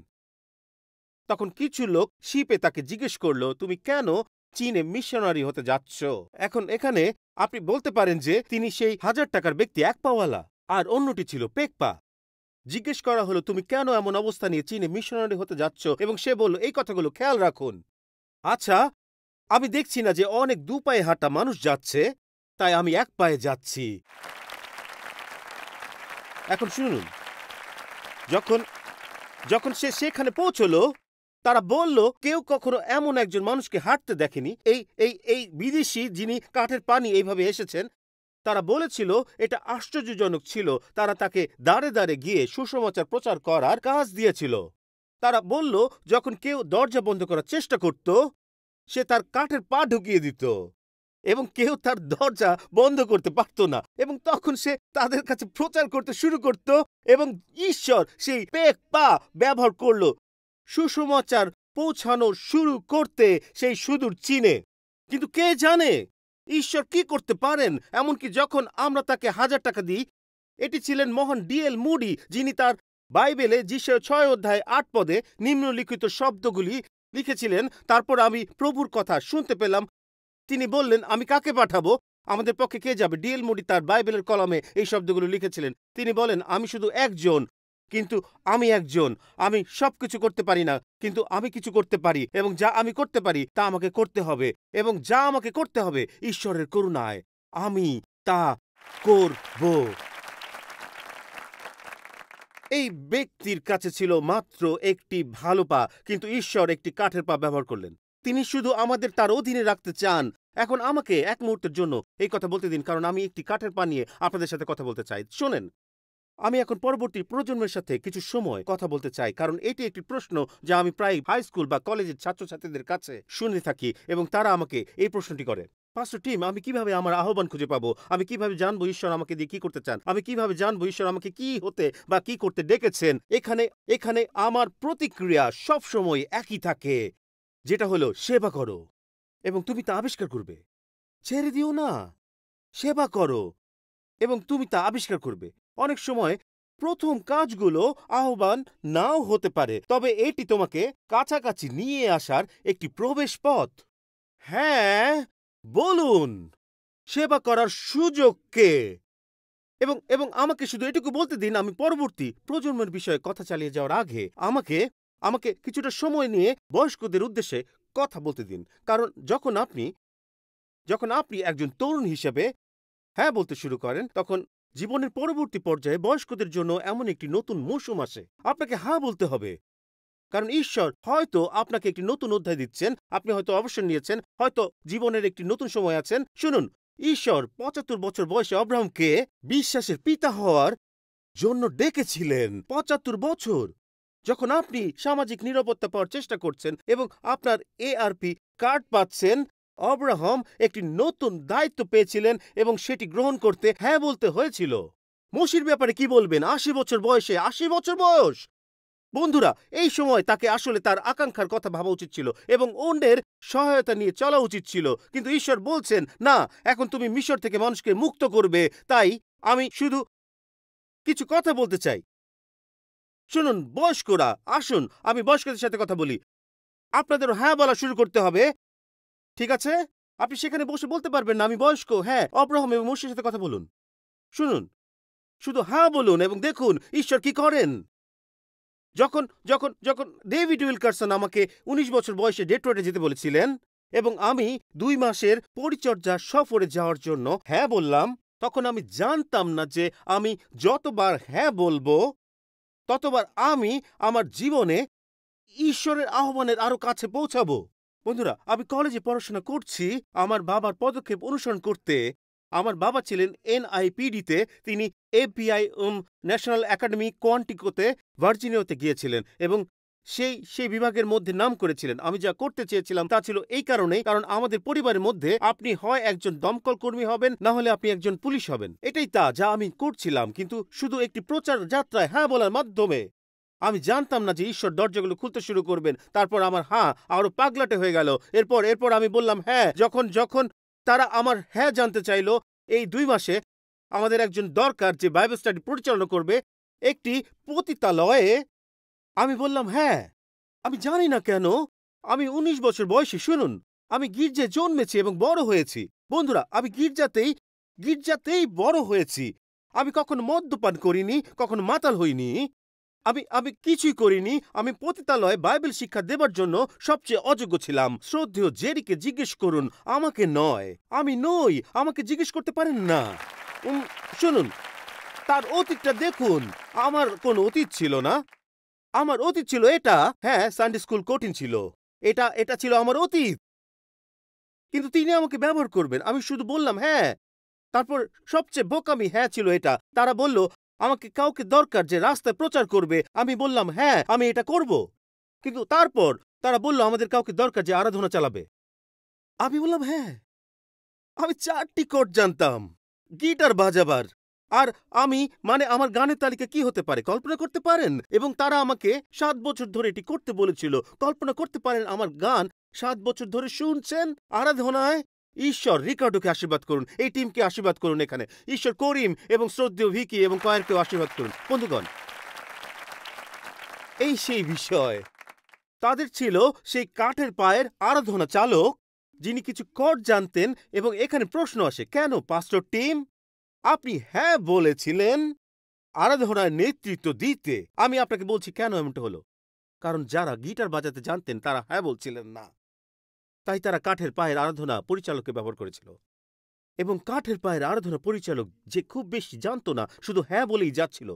তখন কিছু লোক শিপে তাকে জিজ্ঞেস করলো, তুমি কেন চীনে মিশনারি হতে যাচ্ছ? এখন এখানে আপনি বলতে পারেন যে তিনি সেই 1000 টাকার ব্যক্তি, এক পাওয়ালা, আর অন্যটি ছিল পেক পা। জিজ্ঞেস করা হলো, তুমি কেন এমন অবস্থা নিয়ে চীনে মিশনারি হতে যাচ্ছ? এবং সে বলল, এই কথাগুলো খেয়াল রাখুন। আচ্ছা, আমি দেখছি না যে অনেক দুপায়ে হাঁটা মানুষ যাচ্ছে, তাই আমি এক পায়ে যাচ্ছি। এখন শুনুন, যখন যখন সে সেখানে পৌঁছলো, তারা বলল, কেউ কখনো এমন একজন মানুষকে হাঁটতে দেখেনি, এই এই এই বিদেশি যিনি কাঠের পানি এইভাবে এসেছেন। তারা বলেছিল এটা আশ্চর্যজনক ছিল। তারা তাকে দাঁড়ে দাঁড়ে গিয়ে সুসমাচার প্রচার করার কাজ দিয়েছিল। তারা বলল, যখন কেউ দরজা বন্ধ করার চেষ্টা করত, সে তার কাঠের পা ঢুকিয়ে দিত এবং কেউ তার দরজা বন্ধ করতে পারত না। এবং তখন সে তাদের কাছে প্রচার করতে শুরু করত এবং ঈশ্বর সেই পেক পা ব্যবহার করলো সুসমাচার পৌঁছানো শুরু করতে সেই সুদূর চীনে। কিন্তু কে জানে ঈশ্বর কি করতে পারেন? এমনকি যখন আমরা তাকে 1000 টাকা দিই। এটি ছিলেন মহান D.L. মুডি, যিনি তার বাইবেলে যিশায় 6:8 পদে নিম্নলিখিত শব্দগুলি লিখেছিলেন। তারপর আমি প্রভুর কথা শুনতে পেলাম। তিনি বললেন, আমি কাকে পাঠাবো? আমাদের পক্ষে কে যাবে? D.L. মুডি তার বাইবেলের কলমে এই শব্দগুলো লিখেছিলেন। তিনি বলেন, আমি শুধু একজন, কিন্তু আমি একজন। আমি সবকিছু করতে পারি না, কিন্তু আমি কিছু করতে পারি, এবং যা আমি করতে পারি তা আমাকে করতে হবে। এবং যা আমাকে করতে হবে ঈশ্বরের করুণায় আমি তা করব। এই ব্যক্তির কাছে ছিল মাত্র একটি ভালো পা, কিন্তু ঈশ্বর একটি কাঠের পা ব্যবহার করলেন। তিনি শুধু আমাদের তার অধীনে রাখতে চান। এখন আমাকে এক মুহূর্তের জন্য এই কথা বলতে দিন, কারণ আমি একটি কাঠের পা নিয়ে আপনাদের সাথে কথা বলতে চাই। শোনেন, আমি এখন পরবর্তী প্রজন্মের সাথে কিছু সময় কথা বলতে চাই, কারণ এটি একটি প্রশ্ন যা আমি প্রায় হাই স্কুল বা কলেজের ছাত্রছাত্রীদের কাছে শুনে থাকি, এবং তারা আমাকে এই প্রশ্নটি করে, পাস্টর টিম, আমি কিভাবে আমার আহ্বান খুঁজে পাবো? আমি কিভাবে জানবো ঈশ্বর আমাকে দিয়ে কি করতে চান? আমি কিভাবে জানবো ঈশ্বর আমাকে কি হতে বা কি করতে ডেকেছেন? এখানে আমার প্রতিক্রিয়া সবসময় একই থাকে, যেটা হলো সেবা করো এবং তুমি তা আবিষ্কার করবে। ছেড়ে দিও না, সেবা করো এবং তুমি তা আবিষ্কার করবে। অনেক সময় প্রথম কাজগুলো আহ্বান নাও হতে পারে, তবে এটি তোমাকে কাছাকাছি নিয়ে আসার একটি প্রবেশ পথ। হ্যাঁ, বলুন, সেবা করার সুযোগ কে? এবং আমাকে শুধু এটুকু বলতে দিন, আমি পরবর্তী প্রজন্মের বিষয়ে কথা চালিয়ে যাওয়ার আগে আমাকে কিছুটা সময় নিয়ে বয়স্কদের উদ্দেশ্যে কথা বলতে দিন। কারণ যখন আপনি একজন তরুণ হিসেবে হ্যাঁ বলতে শুরু করেন, তখন জীবনের পরবর্তী পর্যায়ে বয়স্কদের জন্য এমন একটি নতুন মৌসুম আসে। আপনাকে হ্যাঁ বলতে হবে, কারণ ঈশ্বর হয়তো আপনাকে একটি নতুন অধ্যায় দিচ্ছেন। আপনি হয়তো অবসর নিয়েছেন, হয়তো জীবনের একটি নতুন সময় আছেন। শুনুন, ঈশ্বর 75 বছর বয়সে আব্রাহামকে বিশ্বাসের পিতা হওয়ার জন্য ডেকেছিলেন। 75 বছর। যখন আপনি সামাজিক নিরাপত্তা পাওয়ার চেষ্টা করছেন এবং আপনার ARP কার্ড পাচ্ছেন, আব্রাহাম একটি নতুন দায়িত্ব পেয়েছিলেন এবং সেটি গ্রহণ করতে হ্যাঁ বলতে হয়েছিল। মোশির ব্যাপারে কি বলবেন? 80 বছর বয়সে, 80 বছর বয়স! বন্ধুরা, এই সময় তাকে আসলে তার আকাঙ্ক্ষার কথা ভাবা উচিত ছিল এবং অন্যের সহায়তা নিয়ে চলা উচিত ছিল। কিন্তু ঈশ্বর বলছেন, না, এখন তুমি মিশর থেকে মানুষকে মুক্ত করবে। তাই আমি শুধু কিছু কথা বলতে চাই। শুনুন বয়স্করা, আসুন আমি বয়স্কদের সাথে কথা বলি। আপনাদেরও হ্যাঁ বলা শুরু করতে হবে, ঠিক আছে? আপনি সেখানে বসে বলতে পারবেন না আমি বয়স্ক। হ্যাঁ, অব্রাহাম এবং মোশের সাথে কথা বলুন। শুনুন, শুধু হ্যাঁ বলুন এবং দেখুন ঈশ্বর কি করেন। যখন যখন যখন ডেভিড উইলকারসন আমাকে ১৯ বছর বয়সে ডেট্রয়েটে যেতে বলেছিলেন এবং আমি ২ মাসের পরিচর্যা সফরে যাওয়ার জন্য হ্যাঁ বললাম, তখন আমি জানতাম না যে আমি যতবার হ্যাঁ বলবো ততবার আমি আমার জীবনে ঈশ্বরের আহ্বানের আরো কাছে পৌঁছাবো। বন্ধুরা, আমি কলেজে পড়াশোনা করছি আমার বাবার পদক্ষেপ অনুসরণ করতে। আমার বাবা ছিলেন এনআইপিডিতে, তিনি এপিআই ন্যাশনাল একাডেমি কোয়ান্টিকোতে ভার্জিনিয়াতে গিয়েছিলেন এবং সেই বিভাগের মধ্যে নাম করেছিলেন। আমি যা করতে চেয়েছিলাম তা ছিল এই কারণেই, কারণ আমাদের পরিবারের মধ্যে আপনি হয় একজন দমকল কর্মী হবেন, না হলে আপনি একজন পুলিশ হবেন। এটাই তা যা আমি করছিলাম, কিন্তু শুধু একটি প্রচার যাত্রায় হ্যাঁ বলার মাধ্যমে। আমি জানতাম না যে ঈশ্বর দরজাগুলো খুলতে শুরু করবেন। তারপর আমার হ্যাঁ আরো পাগলাটে হয়ে গেল। এরপর আমি বললাম হ্যাঁ। যখন যখন তারা আমার হ্যাঁ জানতে চাইল, এই ২ মাসে আমাদের একজন দরকার যে বাইবেল স্টাডি পরিচালনা করবে একটি পতিতালয়ে, আমি বললাম হ্যাঁ। আমি জানি না কেন আমি ১৯ বছর বয়সী। শুনুন, আমি গির্জায় জন্মেছি এবং বড় হয়েছি। বন্ধুরা, আমি গির্জাতেই বড় হয়েছি। আমি কখনো মদ্যপান করিনি, কখনো মাতাল হইনি। আমি কিছুই করিনি। আমি পতিতালয়ে বাইবেল শিক্ষা দেবার জন্য সবচেয়ে অযোগ্য ছিলাম। শ্রদ্ধেয় জেরিকে জিজ্ঞেস করুন, আমাকে নয়। আমি নই, আমাকে জিজ্ঞেস করতে পারেন না। শুনুন, তার অতীতটা দেখুন। আমার কোনো অতীত ছিল না। আমার অতীত ছিল এটা। হ্যাঁ, সানডে স্কুল কঠিন ছিল। এটা ছিল আমার অতীত। কিন্তু তিনি আমাকে ব্যবহার করবেন। আমি শুধু বললাম হ্যাঁ। তারপর সবচেয়ে বোকামি হ্যাঁ ছিল এটা। তারা বলল আমাকে কাউকে দরকার যে রাস্তায় প্রচার করবে। আমি বললাম হ্যাঁ, আমি এটা করব। কিন্তু তারপর তারা বলল আমাদের কাউকে দরকার যে আরাধনা চালাবে। আমি বললাম হ্যাঁ। আমি ৪টি কর্ড জানতাম গিটার বাজাবার। আর আমার গানের তালিকা কি হতে পারে কল্পনা করতে পারেন? এবং তারা আমাকে ৭ বছর ধরে এটি করতে বলেছিল। কল্পনা করতে পারেন আমার গান ৭ বছর ধরে শুনছেন আরাধনায়। ঈশ্বর রিকার্ডোকে আশীর্বাদ করুন, এই টিমকে আশীর্বাদ করুন এখানে। ঈশ্বর করিম এবং শ্রদ্ধেয় ভিকি এবং কয়েরকেও আশীর্বাদ করুন। বন্ধুগণ, এই সেই বিষয়। তাদের ছিল সেই কাঠের পায়ের আরাধনা চালক যিনি কিছু কর্ড জানতেন। এবং এখানে প্রশ্ন আসে, কেন পাস্টর টিম আপনি হ্যাঁ বলেছিলেন আরাধনার নেতৃত্ব দিতে? আমি আপনাকে বলছি কেন এমনটা হলো। কারণ যারা গিটার বাজাতে জানতেন তারা হ্যাঁ বলছিলেন না। তাই তারা কাঠের পায়ের আরাধনা পরিচালককে ব্যবহার করেছিল। এবং কাঠের পায়ের আরাধনা পরিচালক যে খুব বেশি জানতো না, শুধু হ্যাঁ বলেই যাচ্ছিল।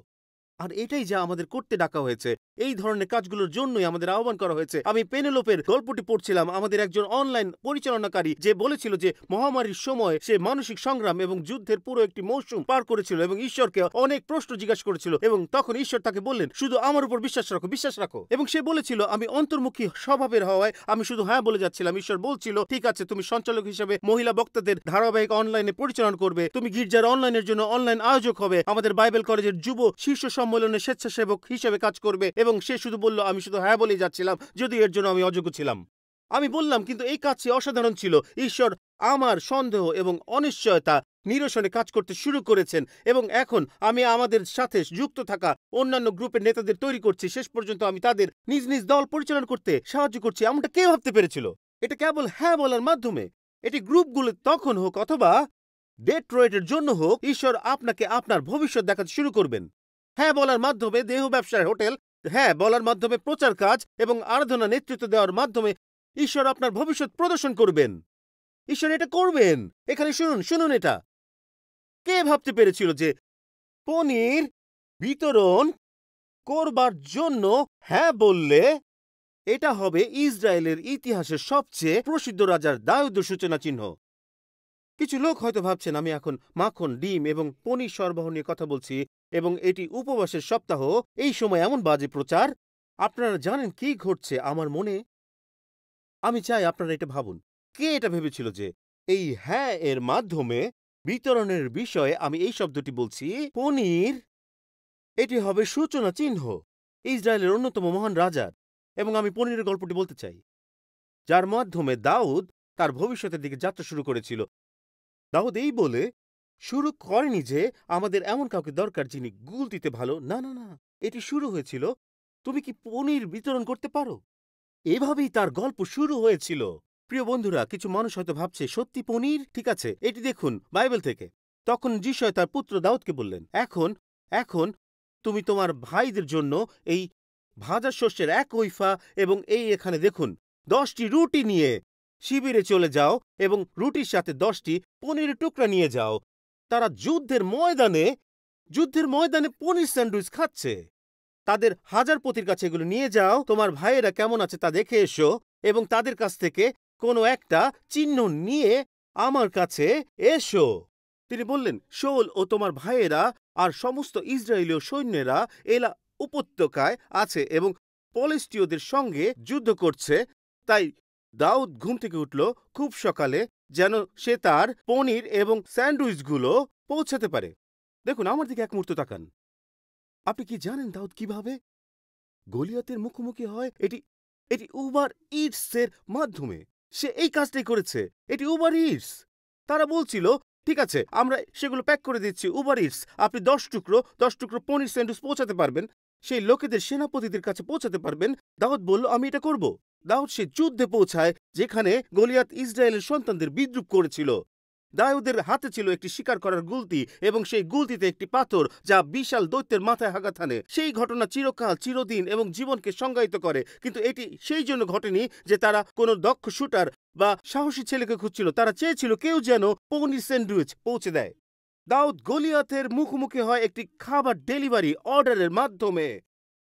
আর এটাই যা আমাদের করতে ডাকা হয়েছে। এই ধরনের কাজগুলোর জন্যই আমাদের আহ্বান করা হয়েছে। আমি পেনেলোপের গল্পটি পড়ছিলাম, আমাদের একজন অনলাইন পরিচালনাকারী যে বলেছিল যে মহামারীর সময় সে মানসিক সংগ্রাম এবং যুদ্ধের পুরো একটি মৌসুম পার করেছিল এবং ঈশ্বরকে অনেক প্রশ্ন জিজ্ঞাসা করেছিল এবং তখন ঈশ্বর তাকে বললেন শুধু আমার উপর বিশ্বাস রাখো। এবং সে বলেছিল আমি অন্তর্মুখী স্বভাবের হওয়ায় আমি শুধু হ্যাঁ বলে যাচ্ছিলাম। ঈশ্বর বলছিল ঠিক আছে, তুমি সঞ্চালক হিসেবে মহিলা বক্তাদের ধারাবাহিক অনলাইনে পরিচালনা করবে, তুমি গির্জার অনলাইনের জন্য অনলাইন আয়োজক হবে, আমাদের বাইবেল কলেজের যুব শীর্ষ সম্মেলনে স্বেচ্ছাসেবক হিসেবে কাজ করবে। এবং সে শুধু বলল আমি শুধু হ্যাঁ বলেই যাচ্ছিলাম, যদি এর জন্য আমি অযোগ্য ছিলাম। আমি বললাম কিন্তু এই কাজটি অসাধারণ ছিল। ঈশ্বর আমার সন্দেহ এবং অনিশ্চয়তা নিরসনে কাজ করতে শুরু করেছেন এবং এখন আমি আমাদের সাথে যুক্ত থাকা অন্যান্য গ্রুপের নেতাদের তৈরি করছি। শেষ পর্যন্ত আমি তাদের নিজ নিজ দল পরিচালনা করতে সাহায্য করছি। এমনটা কে ভাবতে পেরেছিল? এটা কেবল হ্যাঁ বলার মাধ্যমে। এটি গ্রুপগুলো তখন হোক অথবা ডেট্রয়েটের জন্য হোক, ঈশ্বর আপনাকে আপনার ভবিষ্যৎ দেখাতে শুরু করবেন। হ্যাঁ বলার মাধ্যমে দেহ ব্যবসার হোটেল, হ্যাঁ বলার মাধ্যমে প্রচার কাজ এবং আরাধনা নেতৃত্ব দেওয়ার মাধ্যমে ঈশ্বর আপনার ভবিষ্যৎ প্রদর্শন করবেন। ঈশ্বর এটা করবেন। এখানে শুনুন এটা। কে ভাবতে পেরেছিল যে পনির বিতরণ করবার জন্য হ্যাঁ বললে এটা হবে ইসরায়েলের ইতিহাসের সবচেয়ে প্রসিদ্ধ রাজার দায়ুদ্ধ সূচনা চিহ্ন? কিছু লোক হয়তো ভাবছেন আমি এখন মাখন, ডিম এবং পনির সরবরাহ নিয়ে কথা বলছি এবং এটি উপবাসের সপ্তাহ। এই সময় এমন বাজে প্রচার। আপনারা জানেন কি ঘটছে আমার মনে? আমি চাই আপনারা এটা ভাবুন। কে এটা ভেবেছিল যে এই হ্যাঁ এর মাধ্যমে বিতরণের বিষয়ে আমি এই শব্দটি বলছি পনির, এটি হবে সূচনা চিহ্ন ইসরায়েলের অন্যতম মহান রাজার। এবং আমি পনিরের গল্পটি বলতে চাই, যার মাধ্যমে দাউদ তার ভবিষ্যতের দিকে যাত্রা শুরু করেছিল। দাউদ এই বলে শুরু করেনি যে আমাদের এমন কাউকে দরকার যিনি গুলতিতে ভালো। না, এটি শুরু হয়েছিল তুমি কি পনির বিতরণ করতে পারো? এভাবেই তার গল্প শুরু হয়েছিল। প্রিয় বন্ধুরা, কিছু মানুষ হয়তো ভাবছে সত্যি পনির, ঠিক আছে, এটি দেখুন বাইবেল থেকে। তখন যিশয় তার পুত্র দাউদকে বললেন, এখন এখন তুমি তোমার ভাইদের জন্য এই ভাজা শস্যের 1 ওইফা এবং এই এখানে দেখুন 10টি রুটি নিয়ে শিবিরে চলে যাও এবং রুটির সাথে 10টি পনিরের টুকরা নিয়ে যাও। তারা যুদ্ধের ময়দানে পনির স্যান্ডউইচ খাচ্ছে। তাদের হাজারপতির কাছে এগুলো নিয়ে যাও, তোমার ভাইয়েরা কেমন আছে তা দেখে এসো এবং তাদের কাছ থেকে কোনো একটা চিহ্ন নিয়ে আমার কাছে এসো। তিনি বললেন, শৌল ও তোমার ভাইয়েরা আর সমস্ত ইসরায়েলীয় সৈন্যেরা এলা উপত্যকায় আছে এবং পলিস্তীয়দের সঙ্গে যুদ্ধ করছে। তাই দাউদ ঘুম থেকে উঠল খুব সকালে, যেন সে তার পনির এবং স্যান্ডউইচগুলো পৌঁছাতে পারে। দেখুন, আমার দিকে এক মুহূর্ত তাকান। আপনি কি জানেন দাউদ কিভাবে গলিয়াতের মুখোমুখি হয়? এটি এটি উবার ইটসের মাধ্যমে সে এই কাজটাই করেছে। এটি উবার ইটস। তারা বলছিল, ঠিক আছে, আমরা সেগুলো প্যাক করে দিচ্ছি উবার ইটস, আপনি 10 টুকরো পনির স্যান্ডউইচ পৌঁছাতে পারবেন, সেই লোকেদের সেনাপতিদের কাছে পৌঁছাতে পারবেন। দাউদ বলল, আমি এটা করব। দাউদ সে যুদ্ধে পৌঁছায় যেখানে গলিয়াত ইসরায়েলের সন্তানদের বিদ্রুপ করেছিল। দাউদের হাতে ছিল একটি শিকার করার গুলতি এবং সেই গুলতিতে একটি পাথর যা বিশাল দৈত্যের মাথায় আঘাত হানে। সেই ঘটনা চিরকাল, চিরদিন এবং জীবনকে সংজ্ঞায়িত করে। কিন্তু এটি সেই জন্য ঘটেনি যে তারা কোনো দক্ষ শুটার বা সাহসী ছেলেকে খুঁজছিল। তারা চেয়েছিল কেউ যেন পনির স্যান্ডউইচ পৌঁছে দেয়। দাউদ গলিয়াতের মুখোমুখি হয় একটি খাবার ডেলিভারি অর্ডারের মাধ্যমে।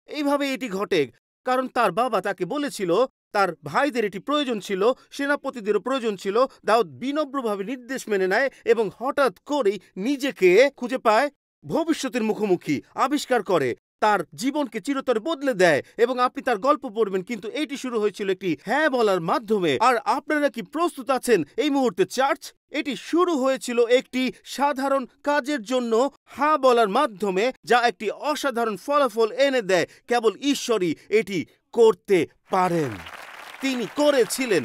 এইভাবে এটি ঘটে কারণ তার বাবা তাকে বলেছিল, তার ভাইদের এটি প্রয়োজন ছিল, সেনাপতিদেরও প্রয়োজন ছিল। দাউদ বিনম্রভাবে নির্দেশ মেনে নেয় এবং হঠাৎ করেই নিজেকে খুঁজে পায় ভবিষ্যতের মুখোমুখি, আবিষ্কার করে, তার জীবনকে চিরতরে বদলে দেয় এবং আপনি তার গল্প পড়বেন। কিন্তু এটি শুরু হয়েছিল একটি হ্যাঁ বলার মাধ্যমে। আর আপনারা কি প্রস্তুত আছেন এই মুহূর্তে চার্চ? এটি শুরু হয়েছিল একটি সাধারণ কাজের জন্য হ্যাঁ বলার মাধ্যমে, যা একটি অসাধারণ ফলাফল এনে দেয়। কেবল ঈশ্বরই এটি করতে পারেন। তিনি করেছিলেন।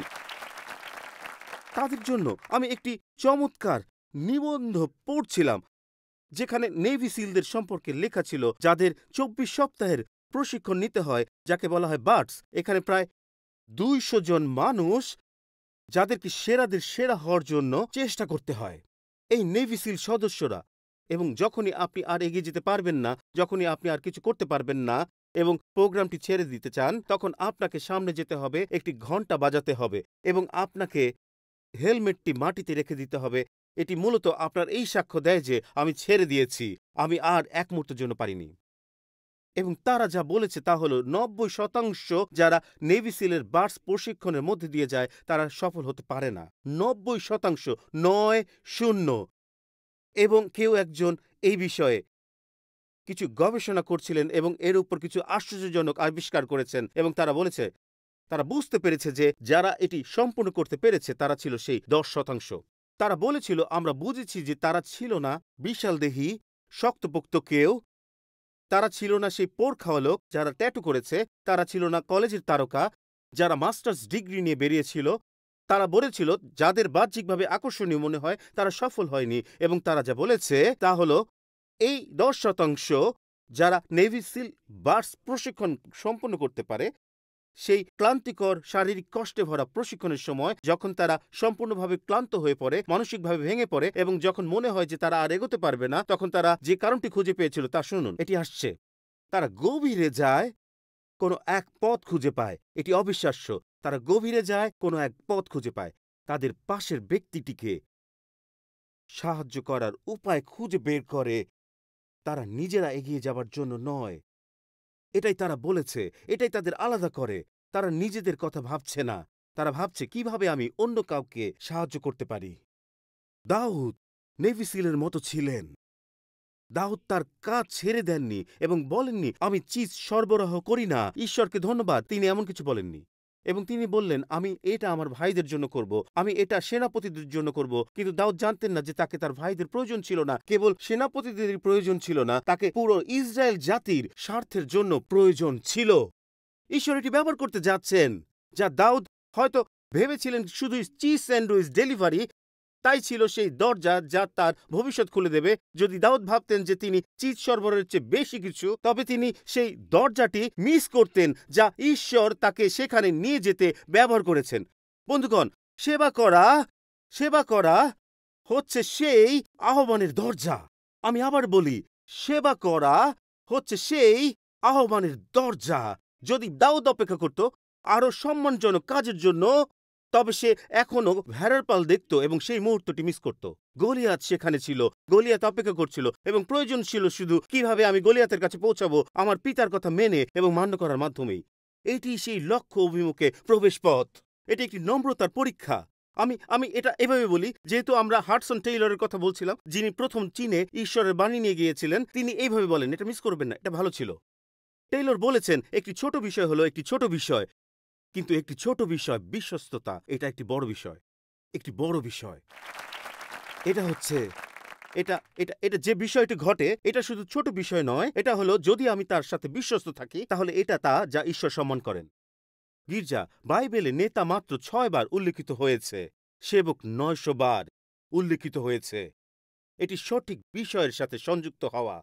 তাদের জন্য আমি একটি চমৎকার নিবন্ধ পড়ছিলাম যেখানে নেভি সিলদের সম্পর্কে লেখা ছিল, যাদের 24 সপ্তাহের প্রশিক্ষণ নিতে হয়, যাকে বলা হয় বার্ডস। এখানে প্রায় 200 জন মানুষ, যাদেরকে সেরাদের সেরা হওয়ার জন্য চেষ্টা করতে হয়, এই নেভি সিল সদস্যরা। এবং যখনই আপনি আর এগিয়ে যেতে পারবেন না, যখনই আপনি আর কিছু করতে পারবেন না এবং প্রোগ্রামটি ছেড়ে দিতে চান, তখন আপনাকে সামনে যেতে হবে, একটি ঘন্টা বাজাতে হবে এবং আপনাকে হেলমেটটি মাটিতে রেখে দিতে হবে। এটি মূলত আপনার এই সাক্ষ্য দেয় যে আমি ছেড়ে দিয়েছি, আমি আর এক মুহূর্তের জন্য পারিনি। এবং তারা যা বলেছে তা হলো 90% যারা নেভি সিলের বার্ডস প্রশিক্ষণের মধ্যে দিয়ে যায় তারা সফল হতে পারে না। 90%, 9-0। এবং কেউ একজন এই বিষয়ে কিছু গবেষণা করছিলেন এবং এর উপর কিছু আশ্চর্যজনক আবিষ্কার করেছেন এবং তারা বলেছে, তারা বুঝতে পেরেছে যে যারা এটি সম্পূর্ণ করতে পেরেছে তারা ছিল সেই 10%। তারা বলেছিল, আমরা বুঝেছি যে তারা ছিল না বিশালদেহী শক্তপোক্ত কেউ, তারা ছিল না সেই পোড় খাওয়া লোক যারা ট্যাটু করেছে, তারা ছিল না কলেজের তারকা যারা মাস্টার্স ডিগ্রি নিয়ে বেরিয়েছিল। তারা বলেছিল যাদের বাহ্যিকভাবে আকর্ষণীয় মনে হয় তারা সফল হয়নি। এবং তারা যা বলেছে তা হলো এই 10% যারা নেভি সিল বার্ডস প্রশিক্ষণ সম্পন্ন করতে পারে, সেই ক্লান্তিকর শারীরিক কষ্টে ভরা প্রশিক্ষণের সময় যখন তারা সম্পূর্ণভাবে ক্লান্ত হয়ে পড়ে, মানসিকভাবে ভেঙে পড়ে এবং যখন মনে হয় যে তারা আর এগোতে পারবে না, তখন তারা যে কারণটি খুঁজে পেয়েছিল তা শুনুন, এটি আসছে। তারা গভীরে যায়, কোনো এক পথ খুঁজে পায়। এটি অবিশ্বাস্য। তারা গভীরে যায়, কোনো এক পথ খুঁজে পায়। তাদের পাশের ব্যক্তিটিকে সাহায্য করার উপায় খুঁজে বের করে। তারা নিজেরা এগিয়ে যাবার জন্য নয়। এটাই তারা বলেছে, এটাই তাদের আলাদা করে। তারা নিজেদের কথা ভাবছে না, তারা ভাবছে কিভাবে আমি অন্য কাউকে সাহায্য করতে পারি। দাউদ নেভি সিলের মতো ছিলেন। দাউদ তার কাজ ছেড়ে দেননি এবং বলেননি আমি চিজ সরবরাহ করি না, ঈশ্বরকে ধন্যবাদ, তিনি এমন কিছু বলেননি। এবং তিনি বললেন আমি এটা আমার ভাইদের জন্য করব, আমি এটা সেনাপতিদের জন্য করব। কিন্তু দাউদ জানতেন না যে তাকে তার ভাইদের প্রয়োজন ছিল না, কেবল সেনাপতিদের প্রয়োজন ছিল না, তাকে পুরো ইসরায়েল জাতির স্বার্থের জন্য প্রয়োজন ছিল। ঈশ্বর এটি ব্যবহার করতে যাচ্ছেন, যা দাউদ হয়তো ভেবেছিলেন শুধু চিজ স্যান্ডউইচ ডেলিভারি, তাই ছিল সেই দরজা যা তার ভবিষ্যৎ খুলে দেবে। যদি দাউদ ভাবতেন যে তিনি চিজ সরবরাহের চেয়ে বেশি কিছু, তবে তিনি সেই দরজাটি মিস করতেন যা ঈশ্বর তাকে সেখানে নিয়ে যেতে ব্যবহার করেছেন। বন্ধুগণ, সেবা করা হচ্ছে সেই আহ্বানের দরজা। আমি আবার বলি, সেবা করা হচ্ছে সেই আহ্বানের দরজা। যদি দাউদ অপেক্ষা করত আরো সম্মানজনক কাজের জন্য, তবে সে এখনো ভেড়ার পাল দেখত এবং সেই মুহূর্তটি মিস করত। গলিয়াত সেখানে ছিল, গলিয়াত অপেক্ষা করছিল এবং প্রয়োজন ছিল শুধু কিভাবে আমি গলিয়াতের কাছে পৌঁছাবো আমার পিতার কথা মেনে এবং মান্য করার মাধ্যমেই। এটি সেই লক্ষ্য অভিমুখে প্রবেশ পথ। এটি একটি নম্রতার পরীক্ষা। আমি এটা এভাবে বলি, যেহেতু আমরা হাডসন টেইলরের কথা বলছিলাম, যিনি প্রথম চীনে ঈশ্বরের বাণী নিয়ে গিয়েছিলেন, তিনি এইভাবে বলেন, এটা মিস করবেন না, এটা ভালো ছিল। টেইলর বলেছেন, একটি ছোট বিষয় হলো একটি ছোট বিষয়, কিন্তু একটি ছোট বিষয় বিশ্বস্ততা, এটা একটি বড় বিষয়, একটি বড় বিষয়। এটা হচ্ছে এটা এটা এটা যে বিষয়টি ঘটে, এটা শুধু ছোট বিষয় নয়, এটা হলো যদি আমি তার সাথে বিশ্বস্ত থাকি, তাহলে এটা তা যা ঈশ্বর সম্মান করেন। গির্জা বাইবেলে নেতা মাত্র 6 বার উল্লেখিত হয়েছে, সেবক 900 বার উল্লেখিত হয়েছে। এটি সঠিক বিষয়ের সাথে সংযুক্ত হওয়া।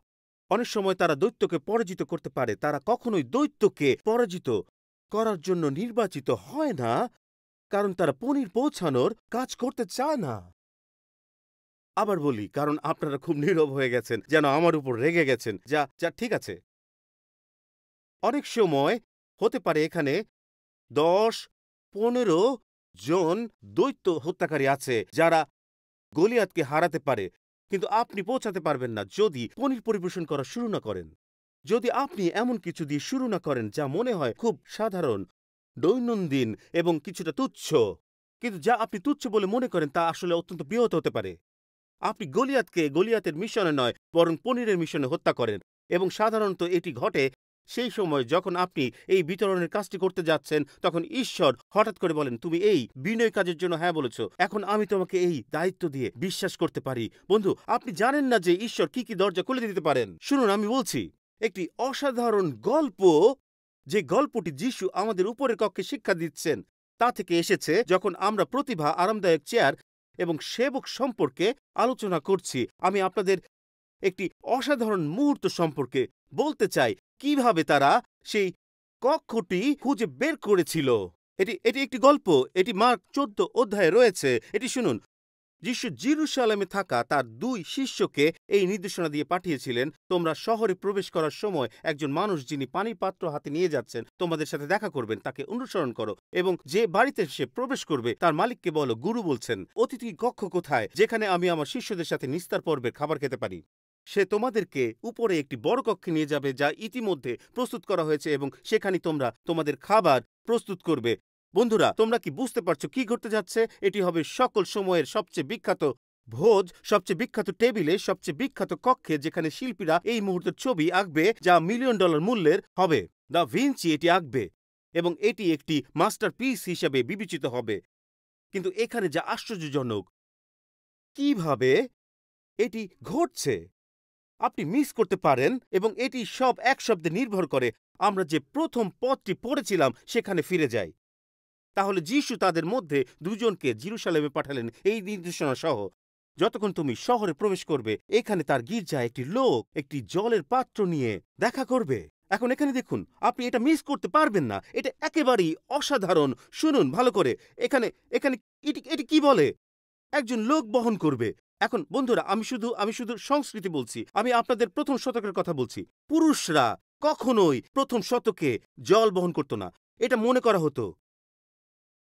অনেক সময় তারা দৈত্যকে পরাজিত করতে পারে, তারা কখনোই দৈত্যকে পরাজিত করার জন্য নির্বাচিত হয় না, কারণ তারা পনির পৌঁছানোর কাজ করতে চায় না। আবার বলি, কারণ আপনারা খুব নীরব হয়ে গেছেন, যেন আমার উপর রেগে গেছেন, যা যা ঠিক আছে। অনেক সময় হতে পারে এখানে 10-15 জন দৈত্য হত্যাকারী আছে যারা গলিয়াতকে হারাতে পারে, কিন্তু আপনি পৌঁছাতে পারবেন না যদি পনির পরিবেশন করা শুরু না করেন। যদি আপনি এমন কিছু দিয়ে শুরু না করেন যা মনে হয় খুব সাধারণ, দৈনন্দিন এবং কিছুটা তুচ্ছ, কিন্তু যা আপনি তুচ্ছ বলে মনে করেন তা আসলে অত্যন্ত বৃহৎ হতে পারে। আপনি গলিয়াতকে গলিয়াতের মিশনে নয়, বরং পনিরের মিশনে হত্যা করেন, এবং সাধারণত এটি ঘটে সেই সময় যখন আপনি এই বিতরণের কাজটি করতে যাচ্ছেন। তখন ঈশ্বর হঠাৎ করে বলেন, তুমি এই বিনয় কাজের জন্য হ্যাঁ বলেছ, এখন আমি তোমাকে এই দায়িত্ব দিয়ে বিশ্বাস করতে পারি। বন্ধু, আপনি জানেন না যে ঈশ্বর কি কি দরজা খুলে দিতে পারেন। শুনুন, আমি বলছি একটি অসাধারণ গল্প, যে গল্পটি যিশু আমাদের উপরের কক্ষে শিক্ষা দিচ্ছেন তা থেকে এসেছে। যখন আমরা প্রতিভা, আরামদায়ক চেয়ার এবং সেবক সম্পর্কে আলোচনা করছি, আমি আপনাদের একটি অসাধারণ মুহূর্ত সম্পর্কে বলতে চাই, কিভাবে তারা সেই কক্ষটি খুঁজে বের করেছিল। এটি এটি একটি গল্প, এটি মার্ক 14 অধ্যায়ে রয়েছে। এটি শুনুন। যিশু জেরুজালেমে থাকা তার 2 শিষ্যকে এই নির্দেশনা দিয়ে পাঠিয়েছিলেন, তোমরা শহরে প্রবেশ করার সময় একজন মানুষ যিনি পানির পাত্র হাতে নিয়ে যাচ্ছেন তোমাদের সাথে দেখা করবেন, তাকে অনুসরণ করো, এবং যে বাড়িতে সে প্রবেশ করবে তার মালিককে বলো, গুরু বলছেন, অতিথি কক্ষ কোথায় যেখানে আমি আমার শিষ্যদের সাথে নিস্তার পর্বের খাবার খেতে পারি। সে তোমাদেরকে উপরে একটি বড় কক্ষে নিয়ে যাবে যা ইতিমধ্যে প্রস্তুত করা হয়েছে, এবং সেখানে তোমরা তোমাদের খাবার প্রস্তুত করবে। বন্ধুরা, তোমরা কি বুঝতে পারছো কি ঘটতে যাচ্ছে? এটি হবে সকল সময়ের সবচেয়ে বিখ্যাত ভোজ, সবচেয়ে বিখ্যাত টেবিলে, সবচেয়ে বিখ্যাত কক্ষে, যেখানে শিল্পীরা এই মুহূর্তের ছবি আঁকবে যা $1,000,000 মূল্যের হবে। দা ভিঞ্চি এটি আঁকবে এবং এটি একটি মাস্টারপিস হিসেবে বিবেচিত হবে। কিন্তু এখানে যা আশ্চর্যজনক, কিভাবে এটি ঘটছে আপনি মিস করতে পারেন, এবং এটি সব এক শব্দে নির্ভর করে। আমরা যে প্রথম পদটি পড়েছিলাম সেখানে ফিরে যাই। তাহলে যিশু তাদের মধ্যে 2 জনকে জেরুজালেমে পাঠালেন এই নির্দেশনা সহ, যতক্ষণ তুমি শহরে প্রবেশ করবে, এখানে তার গির্জায় একটি লোক একটি জলের পাত্র নিয়ে দেখা করবে। এখন এখানে দেখুন, আপনি এটা মিস করতে পারবেন না, এটা একেবারেই অসাধারণ। শুনুন ভালো করে, এখানে এখানে এটি কি বলে? একজন লোক বহন করবে। এখন বন্ধুরা, আমি শুধু সংস্কৃতি বলছি, আমি আপনাদের প্রথম শতকের কথা বলছি। পুরুষরা কখনোই প্রথম শতকে জল বহন করত না, এটা মনে করা হতো।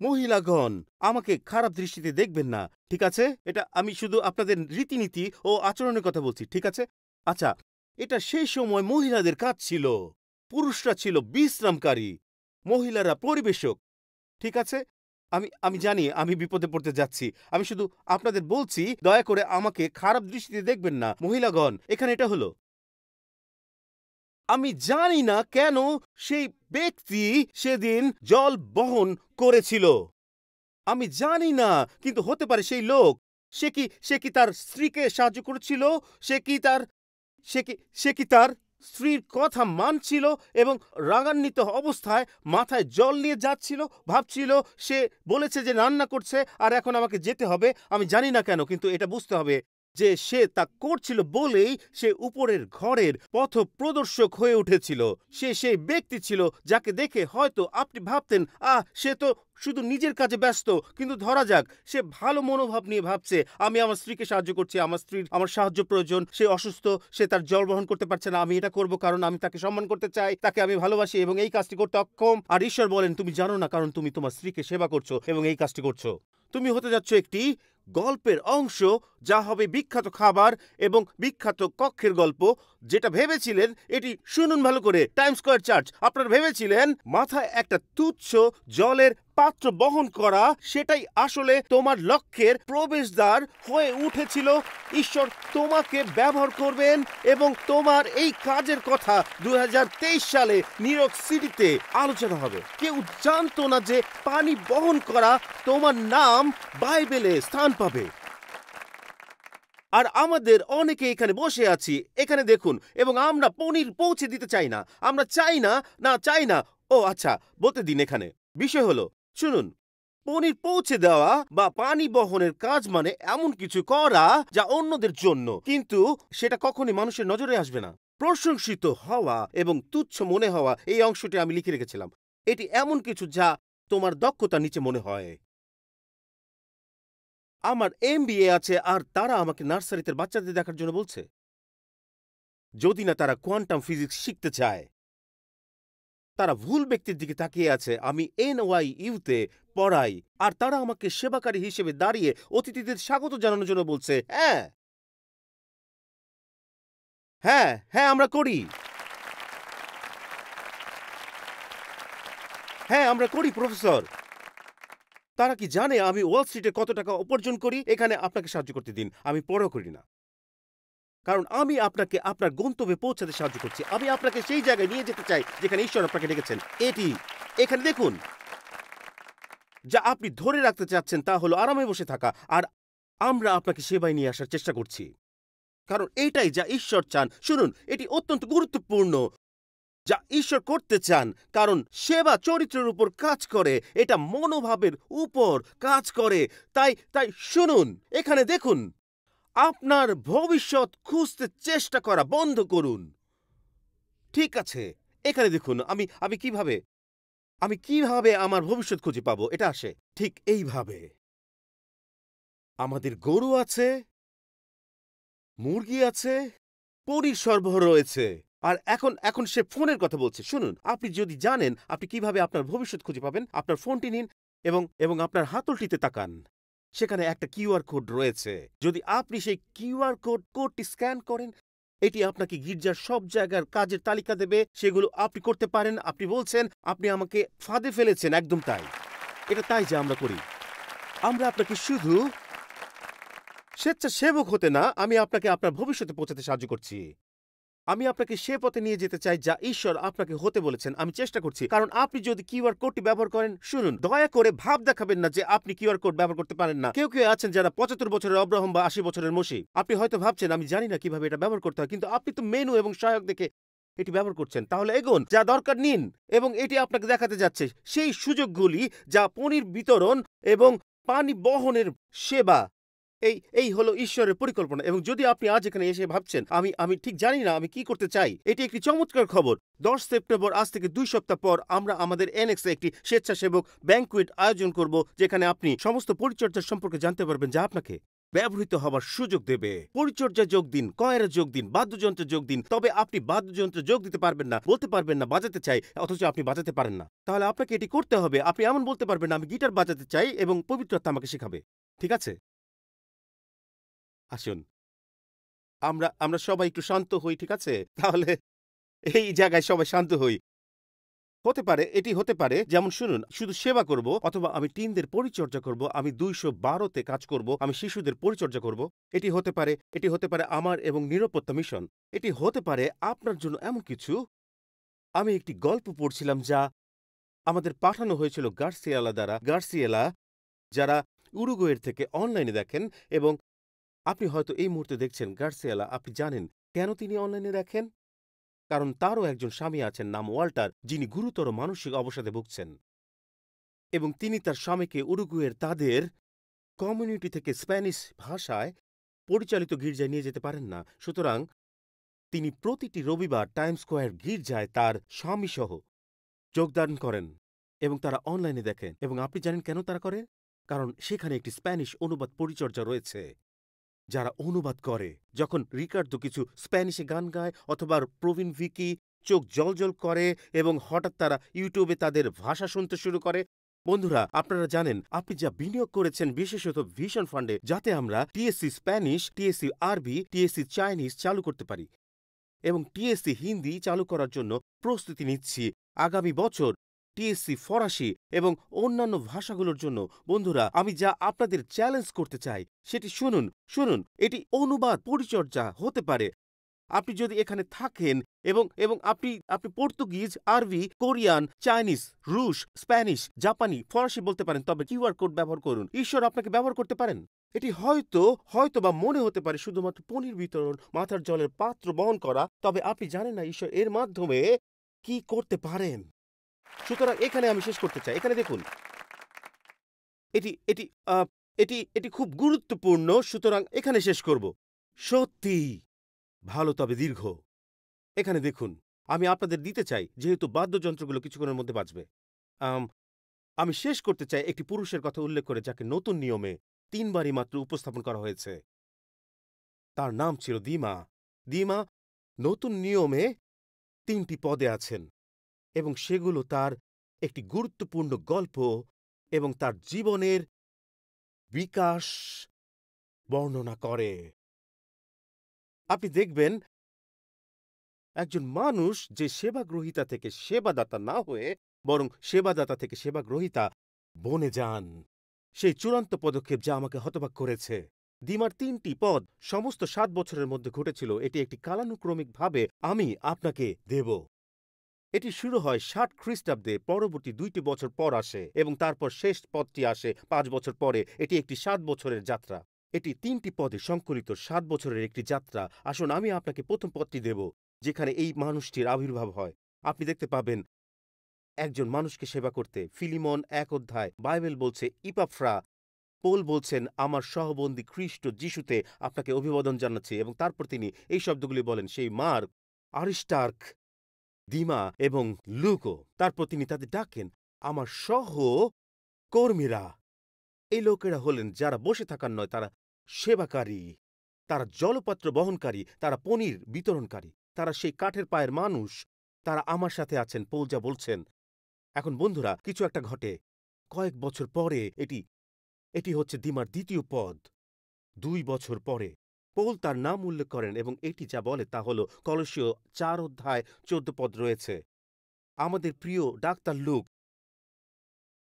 মহিলাগণ, আমাকে খারাপ দৃষ্টিতে দেখবেন না, ঠিক আছে? এটা আমি শুধু আপনাদের রীতিনীতি ও আচরণের কথা বলছি, ঠিক আছে? আচ্ছা, এটা সেই সময় মহিলাদের কাজ ছিল। পুরুষরা ছিল বিশ্রামকারী, মহিলারা পরিবেশক, ঠিক আছে? আমি জানি আমি বিপদে পড়তে যাচ্ছি, আমি শুধু আপনাদের বলছি, দয়া করে আমাকে খারাপ দৃষ্টিতে দেখবেন না। মহিলাগণ, এখানে এটা হলো, আমি জানি না কেন সেই ব্যক্তি সেদিন জল বহন করেছিল, আমি জানি না, কিন্তু হতে পারে সেই লোক, সে কি তার স্ত্রীকে সাহায্য করেছিল? সে কি তার স্ত্রীর কথা মানছিল এবং রাগান্বিত অবস্থায় মাথায় জল নিয়ে যাচ্ছিল, ভাবছিল সে বলেছে যে রান্না করছে আর এখন আমাকে যেতে হবে, আমি জানি না কেন, কিন্তু এটা বুঝতে হবে যে সে তা করছিল বলেই সে উপরের ঘরের পথপ্রদর্শক হয়ে উঠেছিল। সে সেই ব্যক্তি ছিল যাকে দেখে হয়তো আপনি ভাবতেন, সে তো শুধু নিজের কাজে ব্যস্ত, কিন্তু ধরা যাক সে ভালো মনোভাব নিয়ে ভাবছে, আমি আমার স্ত্রীকে সাহায্য করছি, আমার স্ত্রীর আমার সাহায্য প্রয়োজন, সে অসুস্থ, সে তার জল বহন করতে পারছে না, আমি এটা করব কারণ আমি তাকে সম্মান করতে চাই, তাকে আমি ভালোবাসি এবং এই কাজটি করতে অক্ষম। আর ঈশ্বর বলেন, তুমি জানো না, কারণ তুমি তোমার স্ত্রীকে সেবা করছো এবং এই কাজটি করছো। তুমি হতে যাচ্ছ একটি গল্পের অংশ, যা হবে বিখ্যাত খাবার এবং বিখ্যাত কক্ষের গল্প। যেটা ভেবেছিলেন, এটি শুনুন ভালো করে, টাইম স্কয়ার চার্চ, আপনারা ভেবেছিলেন মাথায় একটা তুচ্ছ জলের পাত্র বহন করা সেটাই আসলে তোমার লক্ষ্যের প্রবেশদ্বার হয়ে উঠেছিল। ঈশ্বর তোমাকে ব্যবহার করবেন এবং তোমার এই কাজের কথা 2023 সালে নিউ ইয়র্ক সিটিতে আলোচনা হবে। কেউ জানতো না যে পানি বহন করা তোমার নাম বাইবেলে স্থান পাবে। আর আমাদের অনেকে এখানে বসে আছি, এখানে দেখুন, এবং আমরা পনির পৌঁছে দিতে চাই না, আমরা চাই না। ও আচ্ছা, বলতে দিন। এখানে বিষয় হলো, শুনুন, পনির পৌঁছে দেওয়া বা পানি বহনের কাজ মানে এমন কিছু করা যা অন্যদের জন্য, কিন্তু সেটা কখনই মানুষের নজরে আসবে না। প্রশংসিত হওয়া এবং তুচ্ছ মনে হওয়া, এই অংশটি আমি লিখে রেখেছিলাম। এটি এমন কিছু যা তোমার দক্ষতার নিচে মনে হয়। আমার MBA আছে আর তারা আমাকে নার্সারিতে বাচ্চাদের দেখার জন্য বলছে, যদি না তারা কোয়ান্টাম ফিজিক্স শিখতে চায়। তারা ভুল ব্যক্তির দিকে তাকিয়ে আছে। আমি NYU-তে পড়াই আর তারা আমাকে সেবাকারী হিসেবে দাঁড়িয়ে অতিথিদের স্বাগত জানানোর জন্য বলছে, হ্যাঁ আমরা করি, আমরা করি প্রফেসর। তারা কি জানে আমি ওয়াল স্ট্রিটে কত টাকা উপার্জন করি? এখানে আপনাকে সাহায্য করতে দিন, আমি পরোয়া করি না, কারণ আমি আপনাকে আপনার গন্তব্যে পৌঁছাতে সাহায্য করছি। আমি আপনাকে সেই জায়গায় নিয়ে যেতে চাই যেখানে ঈশ্বর আপনাকে ডেকেছেন। এখানে দেখুন, যা আপনি ধরে রাখতে চাচ্ছেন তা হলো আরামে বসে থাকা, আর আমরা আপনাকে সেবায় নিয়ে আসার চেষ্টা করছি, কারণ এটাই যা ঈশ্বর চান। শুনুন, এটি অত্যন্ত গুরুত্বপূর্ণ যা ঈশ্বর করতে চান, কারণ সেবা চরিত্রের উপর কাজ করে, এটা মনোভাবের উপর কাজ করে। তাই শুনুন, এখানে দেখুন, আপনার ভবিষ্যৎ খুঁজতে চেষ্টা করা বন্ধ করুন। ঠিক আছে, এখানে দেখুন, আমি কিভাবে আমার ভবিষ্যৎ খুঁজে পাবো। এটা আসে ঠিক এইভাবে। আমাদের গরু আছে, মুরগি আছে, পনির সরবরাহ রয়েছে, আর এখন সে ফোনের কথা বলছে। শুনুন, আপনি যদি জানেন আপনি কিভাবে আপনার ভবিষ্যৎ খুঁজে পাবেন, আপনার ফোনটি নিন এবং আপনার হাতলটিতে তাকান, সেখানে একটা কিউআর কোড রয়েছে। যদি আপনি সেই কিউআর কোডটি স্ক্যান করেন, এটি আপনাকে গির্জার সব জায়গার কাজের তালিকা দেবে, সেগুলো আপনি করতে পারেন। আপনি বলছেন আপনি আমাকে ফাঁদে ফেলেছেন, একদম তাই। এটা তাই যা আমরা করি। আমরা আপনাকে শুধু স্বেচ্ছাসেবক হতে না, আমি আপনাকে আপনার ভবিষ্যতে পৌঁছাতে সাহায্য করছি। আমি আপনাকে সে পথে নিয়ে যেতে চাই যা ঈশ্বর আপনাকে হতে বলেছেন। আমি চেষ্টা করছি, কারণ আপনি যদি কিউআর কোডটি ব্যবহার করেন, শুনুন, দয়া করে ভাব দেখাবেন না যে আপনি কিউআর কোড ব্যবহার করতে পারেন না। কেউ আছেন যারা 75 বছরের অব্রাহাম বা 80 বছরের মসি। আপনি হয়তো ভাবছেন আমি জানি না কিভাবে এটা ব্যবহার করতে হয়, কিন্তু আপনি তো মেনু এবং সহায়ক দেখে এটি ব্যবহার করছেন। তাহলে এগোন, যা দরকার নিন, এবং এটি আপনাকে দেখাতে যাচ্ছে সেই সুযোগগুলি যা পনির বিতরণ এবং পানি বহনের সেবা। এই হলো ঈশ্বরের পরিকল্পনা। এবং যদি আপনি আজ এখানে এসে ভাবছেন আমি ঠিক জানি না আমি কি করতে চাই, এটি একটি চমৎকার খবর। 10 সেপ্টেম্বর, আজ থেকে 2 সপ্তাহ পর, আমরা আমাদের NX-এ একটি স্বেচ্ছাসেবক ব্যাংকুয়েট আয়োজন করব, যেখানে আপনি সমস্ত পরিচর্যার সম্পর্কে জানতে পারবেন যা আপনাকে ব্যবহৃত হবার সুযোগ দেবে। পরিচর্যা যোগ দিন, কয়েরা যোগ দিন, বাদ্যযন্ত্রে যোগ দিন। তবে আপনি বাদ্যযন্ত্রে যোগ দিতে পারবেন না, বলতে পারবেন না বাজাতে চাই, অথচ আপনি বাজাতে পারেন না। তাহলে আপনাকে এটি করতে হবে। আপনি এমন বলতে পারবেন না আমি গিটার বাজাতে চাই এবং পবিত্র আত্মা আমাকে শেখাবে। ঠিক আছে, আসুন আমরা সবাই একটু শান্ত হই, ঠিক আছে? তাহলে এই জায়গায় সবাই শান্ত হই। এটি হতে পারে যেমন, শুনুন, শুধু সেবা করব, অথবা আমি টিনদের পরিচর্যা করব, আমি 212-তে কাজ করব, আমি শিশুদের পরিচর্যা করব। এটি হতে পারে আমার এবং নিরাপত্তা মিশন। এটি হতে পারে আপনার জন্য এমন কিছু। আমি একটি গল্প পড়ছিলাম যা আমাদের পাঠানো হয়েছিল গার্সিয়েলা দ্বারা। গার্সিয়েলা, যারা উরুগুয়ের থেকে অনলাইনে দেখেন, এবং আপনি হয়তো এই মুহূর্তে দেখছেন গার্সিয়েলা, আপনি জানেন কেন তিনি অনলাইনে দেখেন? কারণ তারও একজন স্বামী আছেন নাম ওয়াল্টার, যিনি গুরুতর মানসিক অবসাদে ভুগছেন, এবং তিনি তার স্বামীকে উরুগুয়ের তাদের কমিউনিটি থেকে স্প্যানিশ ভাষায় পরিচালিত গির্জায় নিয়ে যেতে পারেন না। সুতরাং তিনি প্রতিটি রবিবার টাইম স্কোয়ার গির্জায় তার স্বামীসহ যোগদান করেন এবং তারা অনলাইনে দেখেন। এবং আপনি জানেন কেন তারা করে? কারণ সেখানে একটি স্প্যানিশ অনুবাদ পরিচর্যা রয়েছে যারা অনুবাদ করে। যখন রিকার্ডো কিছু স্প্যানিশে গান গায় অথবা প্রবীণ ভিকি চোখ জলজল করে এবং হঠাৎ তারা ইউটিউবে তাদের ভাষা শুনতে শুরু করে। বন্ধুরা, আপনারা জানেন আপনি যা বিনিয়োগ করেছেন বিশেষত ভিশন ফান্ডে, যাতে আমরা টিএসসি স্প্যানিশ, টিএসসি আরবি, টিএসসি চাইনিজ চালু করতে পারি এবং টিএসসি হিন্দি চালু করার জন্য প্রস্তুতি নিচ্ছি আগামী বছর, টিএসসি ফরাসি এবং অন্যান্য ভাষাগুলোর জন্য। বন্ধুরা, আমি যা আপনাদের চ্যালেঞ্জ করতে চাই সেটি শুনুন। শুনুন, এটি অনুবাদ পরিচর্যা হতে পারে। আপনি যদি এখানে থাকেন এবং এবং আপনি আপনি পর্তুগিজ, আরবি, কোরিয়ান, চাইনিজ, রুশ, স্প্যানিশ, জাপানি, ফরাসি বলতে পারেন, তবে কিউআর কোড ব্যবহার করুন। ঈশ্বর আপনাকে ব্যবহার করতে পারেন। এটি হয়তো বা মনে হতে পারে শুধুমাত্র পনির বিতরণ, মাথার জলের পাত্র বহন করা, তবে আপনি জানেন না ঈশ্বর এর মাধ্যমে কি করতে পারেন। সুতরাং এখানে আমি শেষ করতে চাই। এখানে দেখুন, এটি এটি এটি এটি খুব গুরুত্বপূর্ণ। সুতরাং এখানে শেষ করব। সত্যি ভালো, তবে দীর্ঘ। এখানে দেখুন, আমি আপনাদের দিতে চাই, যেহেতু বাদ্যযন্ত্রগুলো কিছুক্ষণের মধ্যে বাজবে। আমি শেষ করতে চাই একটি পুরুষের কথা উল্লেখ করে যাকে নতুন নিয়মে 3 বারই মাত্র উপস্থাপন করা হয়েছে। তার নাম ছিল দিমা। দিমা নতুন নিয়মে 3টি পদে আছেন এবং সেগুলো তার একটি গুরুত্বপূর্ণ গল্প এবং তার জীবনের বিকাশ বর্ণনা করে। আপনি দেখবেন একজন মানুষ যে সেবাগ্রহীতা থেকে সেবাদাতা না হয়ে বরং সেবাদাতা থেকে সেবাগ্রহীতা বনে যান, সেই চূড়ান্ত পদক্ষেপ যা আমাকে হতবাক করেছে। দিমার 3টি পদ সমস্ত 7 বছরের মধ্যে ঘটেছিল। এটি একটি কালানুক্রমিকভাবে আমি আপনাকে দেব। এটি শুরু হয় 60 খ্রিস্টাব্দে, পরবর্তী 2টি বছর পর আসে এবং তারপর শেষ পদটি আসে 5 বছর পরে। এটি একটি 7 বছরের যাত্রা। এটি 3টি পদে সংকলিত 7 বছরের একটি যাত্রা। আসুন আমি আপনাকে প্রথম পদটি দেব, যেখানে এই মানুষটির আবির্ভাব হয়। আপনি দেখতে পাবেন একজন মানুষকে সেবা করতে। ফিলিমন 1 অধ্যায় বাইবেল বলছে, ইপাফ্রা, পৌল বলছেন, আমার সহবন্দী খ্রিস্ট যিশুতে আপনাকে অভিবাদন জানাচ্ছি। এবং তারপর তিনি এই শব্দগুলি বলেন, সেই মার্ক, আরিস্টার্ক, দিমা এবং লুকো। তারপর তিনি তাদের ডাকেন আমার সহ কর্মীরা। এই লোকেরা হলেন যারা বসে থাকার নয়, তারা সেবাকারী, তারা জলপাত্র বহনকারী, তারা পনির বিতরণকারী, তারা সেই কাঠের পায়ের মানুষ। তারা আমার সাথে আছেন, পৌল যা বলছেন। এখন বন্ধুরা, কিছু একটা ঘটে কয়েক বছর পরে। এটি হচ্ছে দিমার 2য় পদ। 2 বছর পরে পৌল তার নাম উল্লেখ করেন এবং এটি যা বলে তা হল, কলসীয় 4 অধ্যায় 14 পদ রয়েছে, আমাদের প্রিয় ডাক্তার লুক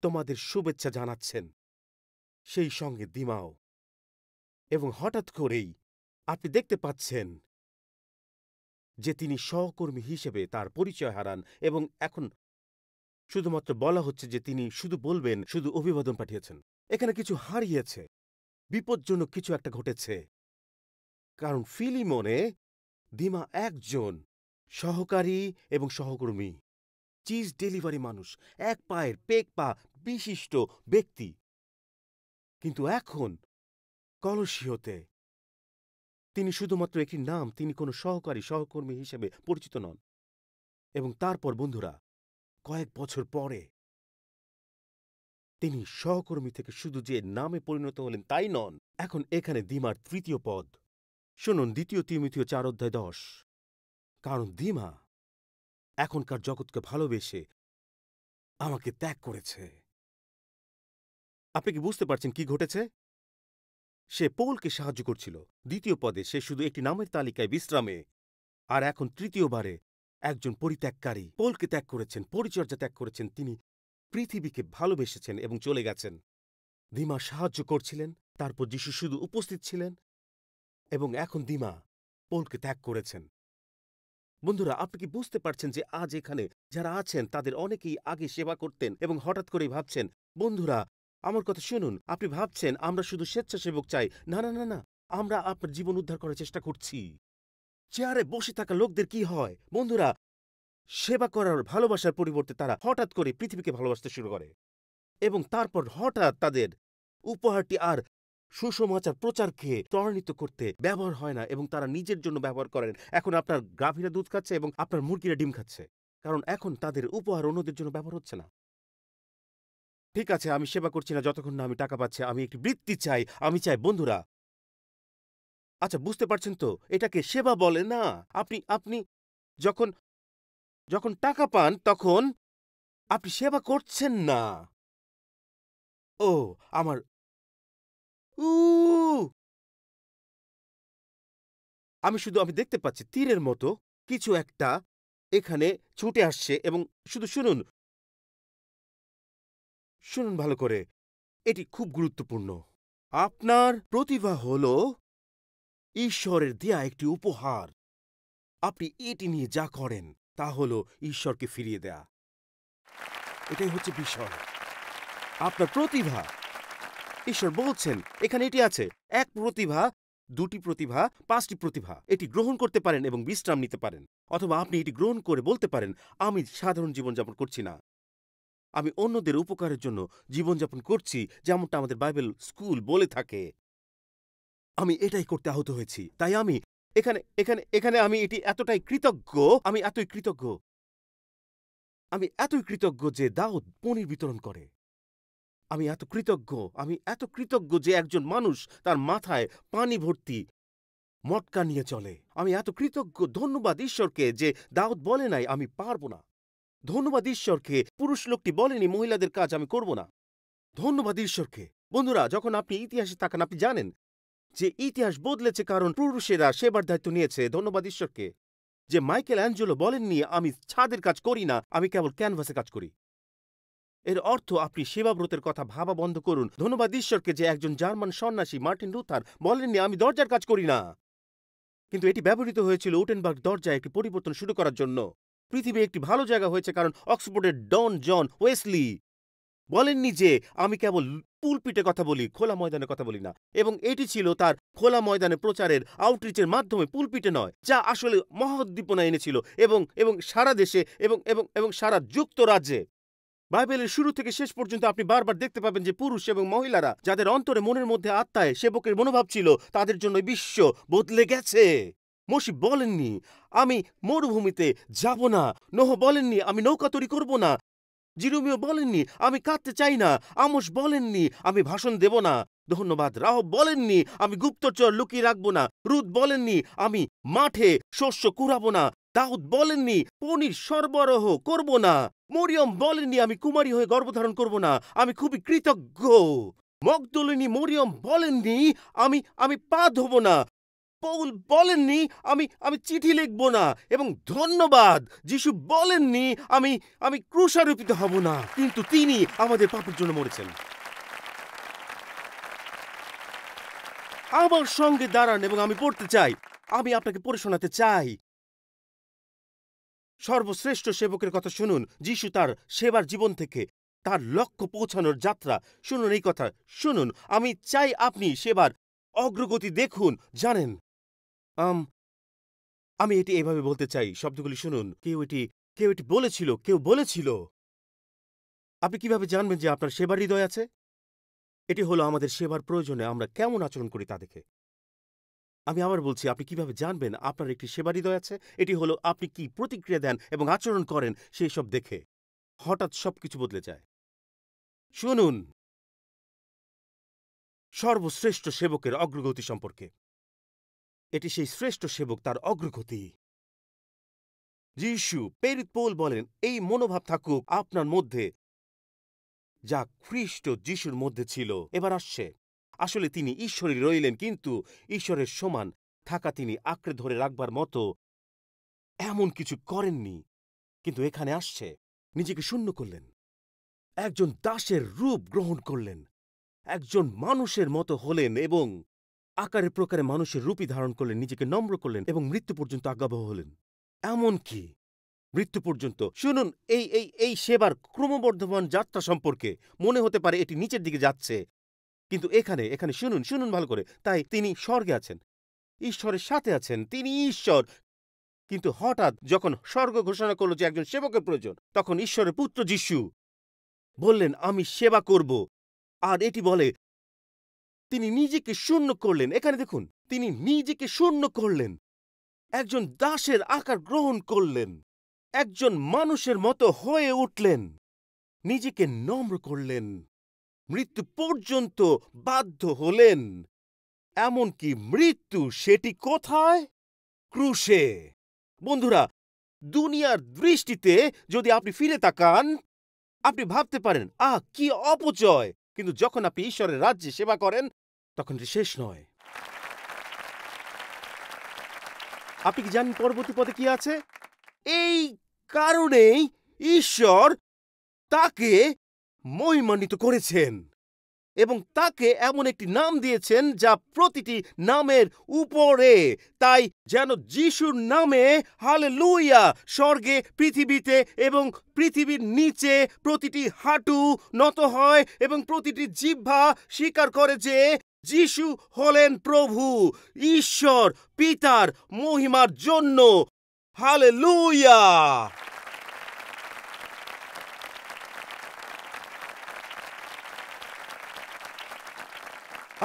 তোমাদের শুভেচ্ছা জানাচ্ছেন, সেই সঙ্গে দিমাও। এবং হঠাৎ করেই আপনি দেখতে পাচ্ছেন যে তিনি সহকর্মী হিসেবে তার পরিচয় হারান এবং এখন শুধুমাত্র বলা হচ্ছে যে তিনি শুধু বলবেন, শুধু অভিবাদন পাঠিয়েছেন। এখানে কিছু হারিয়েছে, বিপজ্জনক কিছু একটা ঘটেছে। কারণ ফিলিমনে দিমা একজন সহকারী এবং সহকর্মী, চিজ ডেলিভারি মানুষ, এক পায়ের পেক পা বিশিষ্ট ব্যক্তি। কিন্তু এখন কলসীয়তে তিনি শুধুমাত্র একটি নাম, তিনি কোনো সহকর্মী হিসেবে পরিচিত নন। এবং তারপর বন্ধুরা, কয়েক বছর পরে তিনি সহকর্মী থেকে শুধু যে নামে পরিণত হলেন তাই নন, এখন এখানে দিমার 3য় পদ। শুনুন 2 তিমোথেও 4 অধ্যায় 10। কারণ দিমা এখনকার জগৎকে ভালোবেসে আমাকে ত্যাগ করেছে। আপনি কি বুঝতে পারছেন কি ঘটেছে? সে পৌলকে সাহায্য করছিল 2য় পদে, সে শুধু একটি নামের তালিকায় বিশ্রামে, আর এখন 3য়বারে একজন পরিত্যাগকারী পৌলকে ত্যাগ করেছেন, পরিচর্যা ত্যাগ করেছেন। তিনি পৃথিবীকে ভালোবেসেছেন এবং চলে গেছেন। দিমা সাহায্য করছিলেন, তারপর যিশু শুধু উপস্থিত ছিলেন, এবং এখন দিমা পৌলকে ত্যাগ করেছেন। বন্ধুরা, আপনি কি বুঝতে পারছেন যে আজ এখানে যারা আছেন তাদের অনেকেই আগে সেবা করতেন এবং হঠাৎ করেই ভাবছেন, বন্ধুরা আমার কথা শুনুন, আপনি ভাবছেন আমরা শুধু স্বেচ্ছাসেবক চাই। না না না না, আমরা আপনার জীবন উদ্ধার করার চেষ্টা করছি। চেয়ারে বসে থাকা লোকদের কি হয় বন্ধুরা? সেবা করার ভালোবাসার পরিবর্তে তারা হঠাৎ করে পৃথিবীকে ভালোবাসতে শুরু করে এবং তারপর হঠাৎ তাদের উপহারটি আর সুসমাচার প্রচারকে ত্বরান্বিত করতে ব্যবহার হয় না এবং তারা নিজের জন্য ব্যবহার করেন। এখন আপনার গাভীরা দুধ খাচ্ছে এবং আপনার মুরগিরা ডিম খাচ্ছে, কারণ এখন তাদের উপহার অন্যদের জন্য ব্যবহার হচ্ছে না। ঠিক আছে, আমি সেবা করছি না যতক্ষণ না আমি টাকা পাচ্ছি, আমি একটি বৃত্তি চাই, আমি চাই। বন্ধুরা, আচ্ছা বুঝতে পারছেন তো, এটাকে সেবা বলে না। আপনি আপনি যখন যখন টাকা পান তখন আপনি সেবা করছেন না। ও আমার উ আমি দেখতে পাচ্ছি তীরের মতো কিছু একটা এখানে ছুটে আসছে এবং শুধু শুনুন, শুনুন ভালো করে, এটি খুব গুরুত্বপূর্ণ। আপনার প্রতিভা হলো ঈশ্বরের দেয়া একটি উপহার। আপনি এটি নিয়ে যা করেন তা হলো ঈশ্বরকে ফিরিয়ে দেয়া। এটাই হচ্ছে বিষয়। আপনার প্রতিভা, ঈশ্বর বলছেন এখানে এটি আছে, এক প্রতিভা, দুটি প্রতিভা, পাঁচটি প্রতিভা। এটি গ্রহণ করতে পারেন এবং বিশ্রাম নিতে পারেন, অথবা আপনি এটি গ্রহণ করে বলতে পারেন আমি সাধারণ জীবনযাপন করছি না, আমি অন্যদের উপকারের জন্য জীবনযাপন করছি, যেমনটা আমাদের বাইবেল স্কুল বলে থাকে। আমি এটাই করতে আহত হয়েছি, তাই আমি এখানে এখানে এখানে আমি এটি এতটাই কৃতজ্ঞ, আমি এতই কৃতজ্ঞ যে দাউদ পনির বিতরণ করে। আমি এত কৃতজ্ঞ যে একজন মানুষ তার মাথায় পানি ভর্তি মটকা নিয়ে চলে। আমি এত কৃতজ্ঞ, ধন্যবাদ ঈশ্বরকে যে দাউদ বলে নাই আমি পারবো না। ধন্যবাদ ঈশ্বরকে পুরুষ লোকটি বলেনি মহিলাদের কাজ আমি করব না। ধন্যবাদ ঈশ্বরকে। বন্ধুরা, যখন আপনি ইতিহাসে তাকান আপনি জানেন যে ইতিহাস বদলেছে, কারণ পুরুষেরা সেবার দায়িত্ব নিয়েছে। ধন্যবাদ ঈশ্বরকে যে মাইকেল অ্যাঞ্জেলো বলেননি আমি ছাদের কাজ করি না, আমি কেবল ক্যানভাসে কাজ করি। এর অর্থ আপনি সেবাব্রতের কথা ভাবা বন্ধ করুন। ধন্যবাদ ঈশ্বরকে যে একজন জার্মান সন্ন্যাসী মার্টিন লুথার বলেননি আমি দরজার কাজ করি না, কিন্তু এটি ব্যবহৃত হয়েছিল উটেনবার্গ দরজায় একটি পরিবর্তন শুরু করার জন্য। পৃথিবী একটি ভালো জায়গা হয়েছে কারণ অক্সফোর্ডের ডন জন ওয়েসলি বলেননি যে আমি কেবল পুলপিটে কথা বলি, খোলা ময়দানে কথা বলি না। এবং এটি ছিল তার খোলা ময়দানে প্রচারের আউটরিচের মাধ্যমে, পুলপিটে নয়, যা আসলে মহোদ্দীপনা এনেছিল এবং এবং সারা দেশে এবং এবং এবং সারা যুক্তরাজ্যে। বাইবেলের শুরু থেকে শেষ পর্যন্ত আপনি বারবার দেখতে পাবেন যে পুরুষ এবং মহিলারা যাদের অন্তরে মনের মধ্যে আত্মায় সেবকের মনোভাব ছিল, তাদের জন্য বিশ্ব বদলে গেছে। মসি বলেননি আমি মরুভূমিতে যাব না, নোহ বলেননি আমি নৌকা তৈরি করব না, জিরোমিও বলেননি আমি কাঁদতে চাই না, আমোস বলেননি আমি ভাষণ দেব না, ধন্যবাদ রাহব বলেননি আমি গুপ্তচর লুকিয়ে রাখবো না, রুদ বলেননি আমি মাঠে শস্য কুড়াবো না, দাউদ বলেননি পনির সরবরাহ করব না, মরিয়ম বলেননি আমি কুমারী হয়ে গর্ভধারণ করব না। আমি খুবই কৃতজ্ঞ। মগদলিনী মরিয়ম বলেননি আমি আমি পা ধোবো না, পৌল বলেননি আমি আমি চিঠি লিখব না, এবং ধন্যবাদ যিশু বলেননি আমি আমি ক্রুশারোপিত হব না, কিন্তু তিনি আমাদের পাপের জন্য মরেছেন। আমার সঙ্গে দাঁড়ান এবং আমি পড়তে চাই, আমি আপনাকে পড়ে শোনাতে চাই। সর্বশ্রেষ্ঠ সেবকের কথা শুনুন। যিশু তার সেবার জীবন থেকে তার লক্ষ্য পৌঁছানোর যাত্রা শুনুন, এই কথা শুনুন। আমি চাই আপনি সেবার অগ্রগতি দেখুন। জানেন, আমি এটি এভাবে বলতে চাই, শব্দগুলি শুনুন। কেউ এটি বলেছিল। আপনি কিভাবে জানবেন যে আপনার সেবার হৃদয় আছে? এটি হলো আমাদের সেবার প্রয়োজনে আমরা কেমন আচরণ করি তা দেখে। আমি আবার বলছি, আপনি কিভাবে জানবেন আপনার একটি সেবার হৃদয় আছে? এটি হলো আপনি কি প্রতিক্রিয়া দেন এবং আচরণ করেন সেই সব দেখে হঠাৎ সবকিছু বদলে যায়। শুনুন, সর্বশ্রেষ্ঠ সেবকের অগ্রগতি সম্পর্কে। এটি সেই শ্রেষ্ঠ সেবক, তার অগ্রগতি। যিশু, প্রেরিত পৌল বলেন এই মনোভাব থাকুক আপনার মধ্যে যা খ্রিস্ট যিশুর মধ্যে ছিল। এবার আসছে, আসলে তিনি ঈশ্বরই রইলেন, কিন্তু ঈশ্বরের সমান থাকা তিনি আঁকড়ে ধরে রাখবার মতো এমন কিছু করেননি। কিন্তু এখানে আসছে, নিজেকে শূন্য করলেন, একজন দাসের রূপ গ্রহণ করলেন, একজন মানুষের মতো হলেন এবং আকারে প্রকারে মানুষের রূপই ধারণ করলেন, নিজেকে নম্র করলেন এবং মৃত্যু পর্যন্ত আজ্ঞাবহ হলেন। এমনকি মৃত্যু পর্যন্ত। শুনুন, এই সেবার ক্রমবর্ধমান যাত্রা সম্পর্কে মনে হতে পারে এটি নিচের দিকে যাচ্ছে, কিন্তু এখানে শুনুন ভালো করে। তাই তিনি স্বর্গে আছেন, ঈশ্বরের সাথে আছেন, তিনি ঈশ্বর, কিন্তু হঠাৎ যখন স্বর্গ ঘোষণা করলো যে একজন সেবকের প্রয়োজন, তখন ঈশ্বরের পুত্র যিশু বললেন, আমি সেবা করব। আর এটি বলে তিনি নিজেকে শূন্য করলেন। এখানে দেখুন, তিনি নিজেকে শূন্য করলেন, একজন দাসের আকার গ্রহণ করলেন, একজন মানুষের মতো হয়ে উঠলেন, নিজেকে নম্র করলেন, মৃত্যু পর্যন্ত বাধ্য হলেন। এমনকি মৃত্যু, সেটি কোথায়? ক্রুশে। বন্ধুরা, দুনিয়ার দৃষ্টিতে যদি আপনি ফিরে তাকান, আপনি ভাবতে পারেন, কি অপচয়। কিন্তু যখন আপনি ঈশ্বরের রাজ্যে সেবা করেন, তখন এটি শেষ নয়। আপনি কি জানেন পরবর্তী পদে কি আছে? এই কারণেই ঈশ্বর তাকে মহিমান্বিত করেছেন এবং তাকে এমন একটি নাম দিয়েছেন যা প্রতিটি নামের উপরে। তাই যেন যিশুর নামে, হালেলুয়া, স্বর্গে, পৃথিবীতে এবং পৃথিবীর নিচে প্রতিটি হাঁটু নত হয় এবং প্রতিটি জিহ্বা স্বীকার করে যে যিশু হলেন প্রভু, ঈশ্বর পিতার মহিমার জন্য। হালেলুয়া।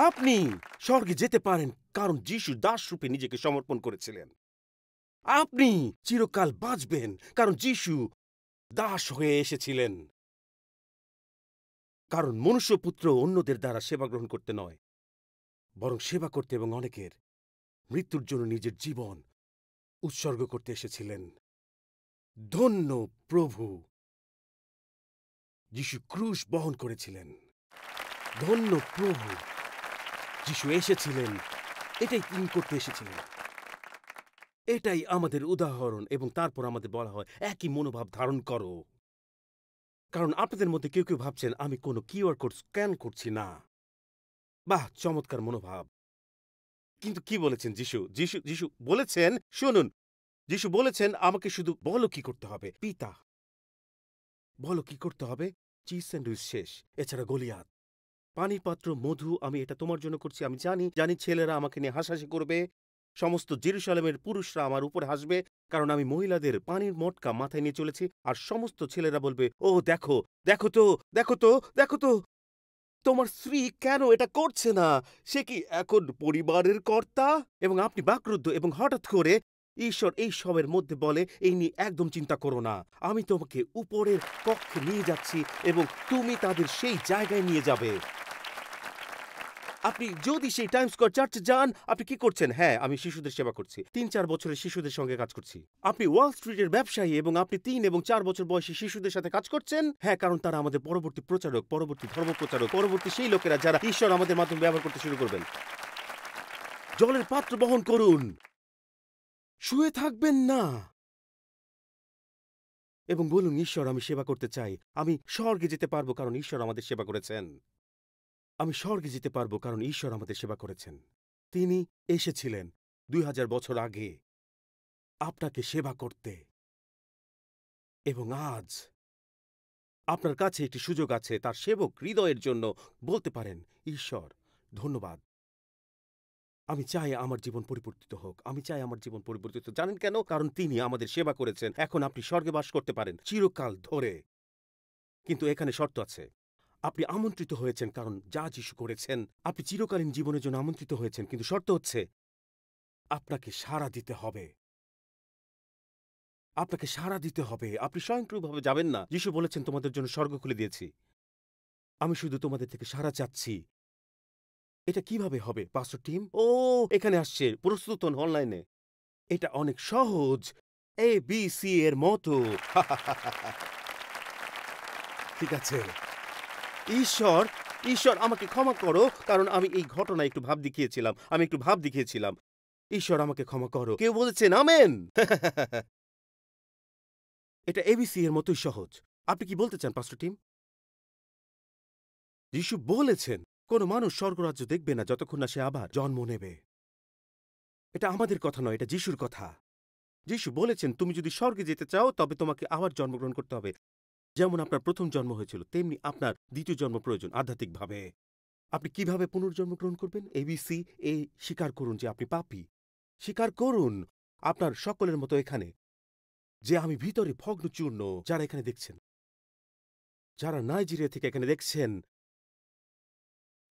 আপনি স্বর্গে যেতে পারেন কারণ যিশু দাস রূপে নিজেকে সমর্পণ করেছিলেন। আপনি চিরকাল বাঁচবেন কারণ যিশু দাস হয়ে এসেছিলেন। কারণ মনুষ্যপুত্র অন্যদের দ্বারা সেবা গ্রহণ করতে নয়, বরং সেবা করতে এবং অনেকের মৃত্যুর জন্য নিজের জীবন উৎসর্গ করতে এসেছিলেন। ধন্য প্রভু, যিশু ক্রুশ বহন করেছিলেন। ধন্য প্রভু, যিশু এসেছিলেন। এটাই তিনি করতে এসেছিলেন। এটাই আমাদের উদাহরণ। এবং তারপর আমাদের বলা হয় একই মনোভাব ধারণ করো। কারণ আপনাদের মধ্যে কেউ কেউ ভাবছেন আমি কোনো কিউআর কোড স্ক্যান করছি না। বাহ, চমৎকার মনোভাব। কিন্তু কি বলেছেন যিশু? যিশু বলেছেন, শুনুন, যিশু বলেছেন আমাকে শুধু বলো কি করতে হবে। পিতা, বলো কি করতে হবে। চিজ স্যান্ডউইচ শেষ, এছাড়া গলিয়াত, পানির পাত্র, মধু, আমি এটা তোমার জন্য করছি। আমি জানি ছেলেরা আমাকে নিয়ে হাসাহাসি করবে, সমস্ত জেরুসালেমের পুরুষরা আমার উপরে হাসবে, কারণ আমি মহিলাদের পানির মটকা মাথায় নিয়ে চলেছি। আর সমস্ত ছেলেরা বলবে, ও দেখো, দেখো তো, দেখো তো, দেখো তো, তোমার স্ত্রী কেন এটা করছে না? সে কি এখন পরিবারের কর্তা? এবং আপনি বাকরুদ্ধ এবং হঠাৎ করে ঈশ্বর এই সবের মধ্যে বলে, এই নিয়ে একদম চিন্তা করো না, আমি তোমাকে উপরের কক্ষে নিয়ে যাচ্ছি এবং তুমি তাদের সেই জায়গায় নিয়ে যাবে। আপনি যদি সেই টাইমস স্কয়ার চার্চে যান, আপনি কি করছেন? হ্যাঁ, আমি শিশুদের সেবা করছি। ৩-৪ বছরের শিশুদের সঙ্গে কাজ করছি। আপনি ওয়াল স্ট্রিটের ব্যবসায়ী এবং আপনি ৩ এবং ৪ বছর বয়সী শিশুদের সাথে কাজ করছেন। হ্যাঁ, কারণ তারা আমাদের পরবর্তী প্রচারক, পরবর্তী ধর্মপ্রচারক, পরবর্তী সেই লোকেরা যারা ঈশ্বর আমাদের মাধ্যমে ব্যবহার করতে শুরু করবেন। জলের পাত্র বহন করুন, শুয়ে থাকবেন না এবং বলুন, ঈশ্বর আমি সেবা করতে চাই। আমি স্বর্গে যেতে পারবো কারণ ঈশ্বর আমাদের সেবা করেছেন। আমি স্বর্গে যেতে পারবো কারণ ঈশ্বর আমাদের সেবা করেছেন। তিনি এসেছিলেন ২০০০ বছর আগে আপনাকে সেবা করতে। এবং আজ আপনার কাছে একটি সুযোগ আছে তার সেবক হৃদয়ের জন্য বলতে পারেন, ঈশ্বর ধন্যবাদ, আমি চাই আমার জীবন পরিবর্তিত হোক, আমি চাই আমার জীবন পরিবর্তিত। জানেন কেন? কারণ তিনি আমাদের সেবা করেছেন। এখন আপনি স্বর্গে বাস করতে পারেন চিরকাল ধরে। কিন্তু এখানে শর্ত আছে। আপনি আমন্ত্রিত হয়েছেন কারণ যা যিশু করেছেন, আপনি চিরকালীন জীবনের জন্য আমন্ত্রিত হয়েছেন। কিন্তু শর্ত হচ্ছে আপনাকে সাড়া দিতে হবে। আপনাকে সাড়া দিতে হবে। আপনি স্বয়ংক্রিয়ভাবে যাবেন না। যিশু বলেছেন, তোমাদের জন্য স্বর্গ খুলে দিয়েছি, আমি শুধু তোমাদের থেকে সাড়া চাচ্ছি। এটা কিভাবে হবে পাস্টর টিম? এখানে আসছে, প্রস্তুত হন অনলাইনে। এটা অনেক সহজ, ABC এর মতো। ঠিক আছে। ঈশ্বর আমাকে ক্ষমা করো কারণ আমি এই ঘটনায় একটু ভাব দেখিয়েছিলাম। ঈশ্বর আমাকে ক্ষমা করো। কেউ বলেছেন আমেন? এটা ABC এর মতোই সহজ। আপনি কি বলতে চান পাস্টর টিম? যিশু বলেছেন, কোন মানুষ স্বর্গরাজ্য দেখবে না যতক্ষণ না সে আবার জন্ম নেবে। এটা আমাদের কথা নয়, এটা যিশুর কথা। যিশু বলেছেন, তুমি যদি স্বর্গে যেতে চাও তবে তোমাকে আবার জন্মগ্রহণ করতে হবে। যেমন আপনার প্রথম জন্ম হয়েছিল, তেমনি আপনার দ্বিতীয় জন্ম প্রয়োজন আধ্যাত্মিকভাবে। আপনি কিভাবে পুনর্জন্মগ্রহণ করবেন? ABC, স্বীকার করুন যে আপনি পাপী। স্বীকার করুন আপনার সকলের মতো এখানে, যে আমি ভিতরে ভগ্নচূর্ণ, যারা এখানে দেখছেন, যারা নাইজেরিয়া থেকে এখানে দেখছেন,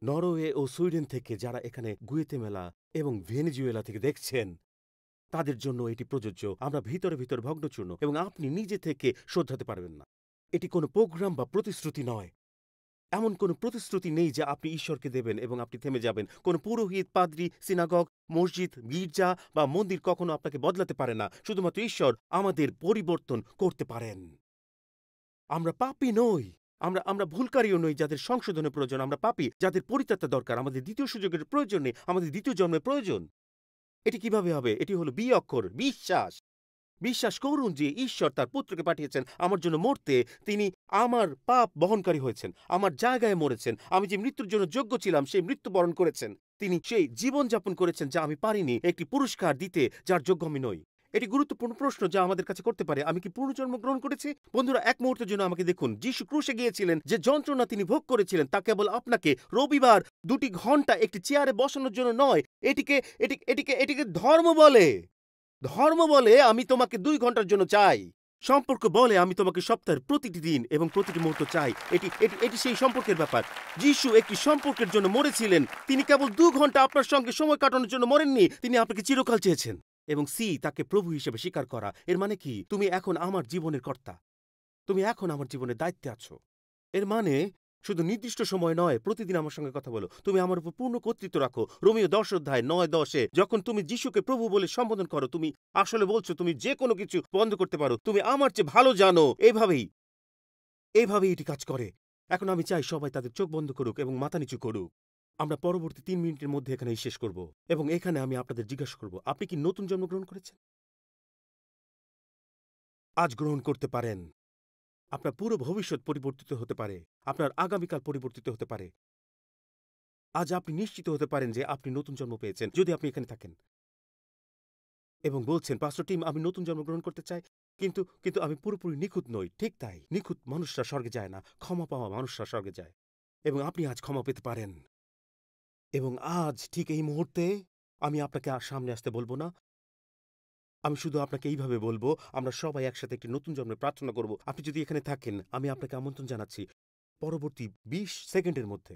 নরওয়ে ও সুইডেন থেকে যারা এখানে গুয়েতেমালা এবং ভেনেজুয়েলা থেকে দেখছেন, তাদের জন্য এটি প্রযোজ্য। আমরা ভিতরে ভিতরে ভগ্নচূর্ণ এবং আপনি নিজে থেকে শোধরাতে পারবেন না। এটি কোনো প্রোগ্রাম বা প্রতিশ্রুতি নয়। এমন কোনো প্রতিশ্রুতি নেই যে আপনি ঈশ্বরকে দেবেন এবং আপনি থেমে যাবেন। কোনো পুরোহিত, পাদ্রী, সিনাগগ, মসজিদ, গির্জা বা মন্দির কখনো আপনাকে বদলাতে পারে না। শুধুমাত্র ঈশ্বর আমাদের পরিবর্তন করতে পারেন। আমরা পাপী নই, আমরা ভুলকারীও নই যাদের সংশোধনের প্রয়োজন। আমরা পাপী যাদের পরিত্রাতা দরকার। আমাদের দ্বিতীয় সুযোগের প্রয়োজন নেই, আমাদের দ্বিতীয় জন্মের প্রয়োজন। এটি কিভাবে হবে? এটি হলো বি অক্ষর, বিশ্বাস। বিশ্বাস করুন যে ঈশ্বর তার পুত্রকে পাঠিয়েছেন আমার জন্য মরতে। তিনি আমার পাপ বহনকারী হয়েছেন, আমার জায়গায় মরেছেন। আমি যে মৃত্যুর জন্য যোগ্য ছিলাম সেই মৃত্যুবরণ করেছেন। তিনি সেই জীবনযাপন করেছেন যা আমি পারিনি, একটি পুরস্কার দিতে যার যোগ্য আমি নই। এটি গুরুত্বপূর্ণ প্রশ্ন যা আমাদের কাছে করতে পারে, আমি কি পুনর্জন্ম গ্রহণ করেছি? বন্ধুরা, এক মুহূর্তের জন্য আমাকে দেখুন। যিশু ক্রুশে গিয়েছিলেন, যে যন্ত্রণা তিনি ভোগ করেছিলেন তা কেবল আপনাকে রবিবার 2টি ঘন্টা একটি চেয়ারে বসানোর জন্য নয়। এটিকে এটিকে এটিকে এটিকে ধর্ম বলে। ধর্ম বলে আমি তোমাকে 2 ঘন্টার জন্য চাই। সম্পর্ক বলে আমি তোমাকে সপ্তাহের প্রতিটি দিন এবং প্রতিটি মুহূর্ত চাই। এটি এটি এটি সেই সম্পর্কের ব্যাপার। যিশু একটি সম্পর্কের জন্য মরেছিলেন। তিনি কেবল 2 ঘন্টা আপনার সঙ্গে সময় কাটানোর জন্য মরেননি, তিনি আপনাকে চিরকাল চেয়েছেন। এবং সি, তাকে প্রভু হিসেবে স্বীকার করা। এর মানে কি? তুমি এখন আমার জীবনের কর্তা, তুমি এখন আমার জীবনের দায়িত্বে আছো। এর মানে শুধু নির্দিষ্ট সময় নয়, প্রতিদিন আমার সঙ্গে কথা বলো। তুমি আমার উপর পূর্ণ কর্তৃত্ব রাখো। রোমিও 10:9-10 যখন তুমি যিশুকে প্রভু বলে সম্বোধন করো, তুমি আসলে বলছো তুমি যে কোনো কিছু বন্ধ করতে পারো, তুমি আমার চেয়ে ভালো জানো। এইভাবেই এটি কাজ করে। এখন আমি চাই সবাই তাদের চোখ বন্ধ করুক এবং মাথা নিচু করুক। আমরা পরবর্তী 3 মিনিটের মধ্যে এখানে শেষ করব এবং এখানে আমি আপনাদের জিজ্ঞাসা করব, আপনি কি নতুন জন্মগ্রহণ করেছেন? আজ গ্রহণ করতে পারেন। আপনার পুরো ভবিষ্যৎ পরিবর্তিত হতে পারে, আপনার আগামীকাল পরিবর্তিত হতে পারে। আজ আপনি নিশ্চিত হতে পারেন যে আপনি নতুন জন্ম পেয়েছেন যদি আপনি এখানে থাকেন এবং বলছেন, পাস্টর টিম, আমি নতুন জন্মগ্রহণ করতে চাই, কিন্তু কিন্তু আমি পুরোপুরি নিখুঁত নই। ঠিক তাই, নিখুঁত মানুষরা স্বর্গে যায় না, ক্ষমা পাওয়া মানুষরা স্বর্গে যায়। এবং আপনি আজ ক্ষমা পেতে পারেন। এবং আজ ঠিক এই মুহূর্তে আমি আপনাকে আর সামনে আসতে বলবো না, আমি শুধু আপনাকে এইভাবে বলবো, আমরা সবাই একসাথে একটি নতুন জন্মের প্রার্থনা করব। আপনি যদি এখানে থাকেন, আমি আপনাকে আমন্ত্রণ জানাচ্ছি পরবর্তী 20 সেকেন্ডের মধ্যে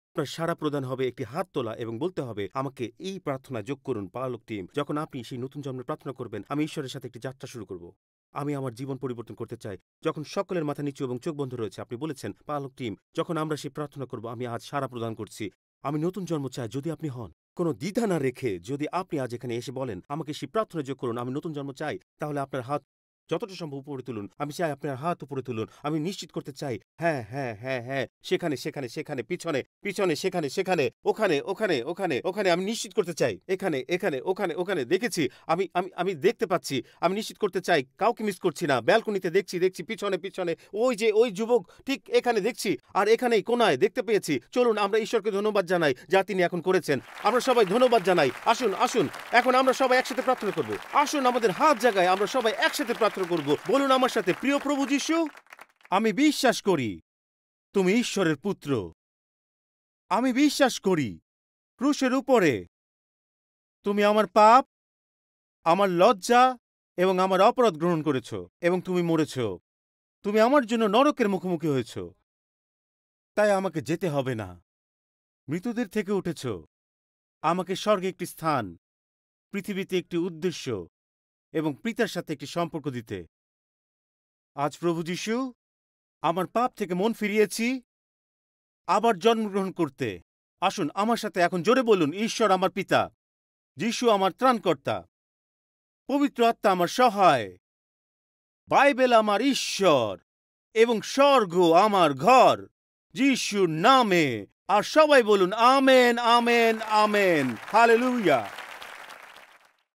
আপনার সাড়া প্রদান হবে একটি হাত তোলা এবং বলতে হবে, আমাকে এই প্রার্থনায় যোগ করুন। পালক টিম, যখন আপনি সেই নতুন জন্মের প্রার্থনা করবেন, আমি ঈশ্বরের সাথে একটি যাত্রা শুরু করব। আমি আমার জীবন পরিবর্তন করতে চাই। যখন সকলের মাথা নিচু এবং চোখ বন্ধ রয়েছে, আপনি বলেছেন, পালক টিম, যখন আমরা সেই প্রার্থনা করব, আমি আজ সাড়া প্রদান করছি, আমি নতুন জন্ম চাই। যদি আপনি হন, কোনো দ্বিধা না রেখে যদি আপনি আজ এখানে এসে বলেন, আমাকে সেই প্রার্থনায় যোগ করুন, আমি নতুন জন্ম চাই, তাহলে আপনার হাত যতটা সম্ভব উপরে তুলুন। আমি চাই আপনার হাত উপরে তুলুন। আমি নিশ্চিত করতে চাই, হ্যাঁ হ্যাঁ হ্যাঁ হ্যাঁ, সেখানে সেখানে সেখানে, পিছনে পিছনে, সেখানে সেখানে, ওখানে ওখানে ওখানে ওখানে, আমি নিশ্চিত করতে চাই, এখানে এখানে ওখানে ওখানে, দেখেছি, আমি আমি আমি দেখতে পাচ্ছি। আমি নিশ্চিত করতে চাই কাউকে মিস করছি না। ব্যালকনিতে দেখছি দেখছি, পিছনে পিছনে, ওই যে ওই যুবক ঠিক এখানে দেখছি, আর এখানেই কোনায় দেখতে পেয়েছি। চলুন আমরা ঈশ্বরকে ধন্যবাদ জানাই যা তিনি এখন করেছেন। আমরা সবাই ধন্যবাদ জানাই। আসুন আসুন, এখন আমরা সবাই একসাথে প্রার্থনা করব। আসুন আমাদের হাত জায়গায় আমরা সবাই একসাথে প্রার্থনা করব। বলুন আমার সাথে, প্রিয় প্রভু যীশু, আমি বিশ্বাস করি তুমি ঈশ্বরের পুত্র। আমি বিশ্বাস করি ক্রুশের উপরে তুমি আমার পাপ, আমার লজ্জা এবং আমার অপরাধ গ্রহণ করেছ এবং তুমি মরেছ। তুমি আমার জন্য নরকের মুখোমুখি হয়েছ, তাই আমাকে যেতে হবে না। মৃতদের থেকে উঠেছ, আমাকে স্বর্গে একটি স্থান, পৃথিবীতে একটি উদ্দেশ্য এবং পিতার সাথে একটি সম্পর্ক দিতে। আজ প্রভু যীশু, আমার পাপ থেকে মন ফিরিয়েছি আবার জন্মগ্রহণ করতে। আসুন আমার সাথে এখন জোরে বলুন, ঈশ্বর আমার পিতা, যীশু আমার ত্রাণকর্তা, পবিত্র আত্মা আমার সহায়, বাইবেল আমার ঈশ্বর এবং স্বর্গ আমার ঘর, যীশুর নামে। আর সবাই বলুন আমেন আমেন আমেন, হালেলুয়া।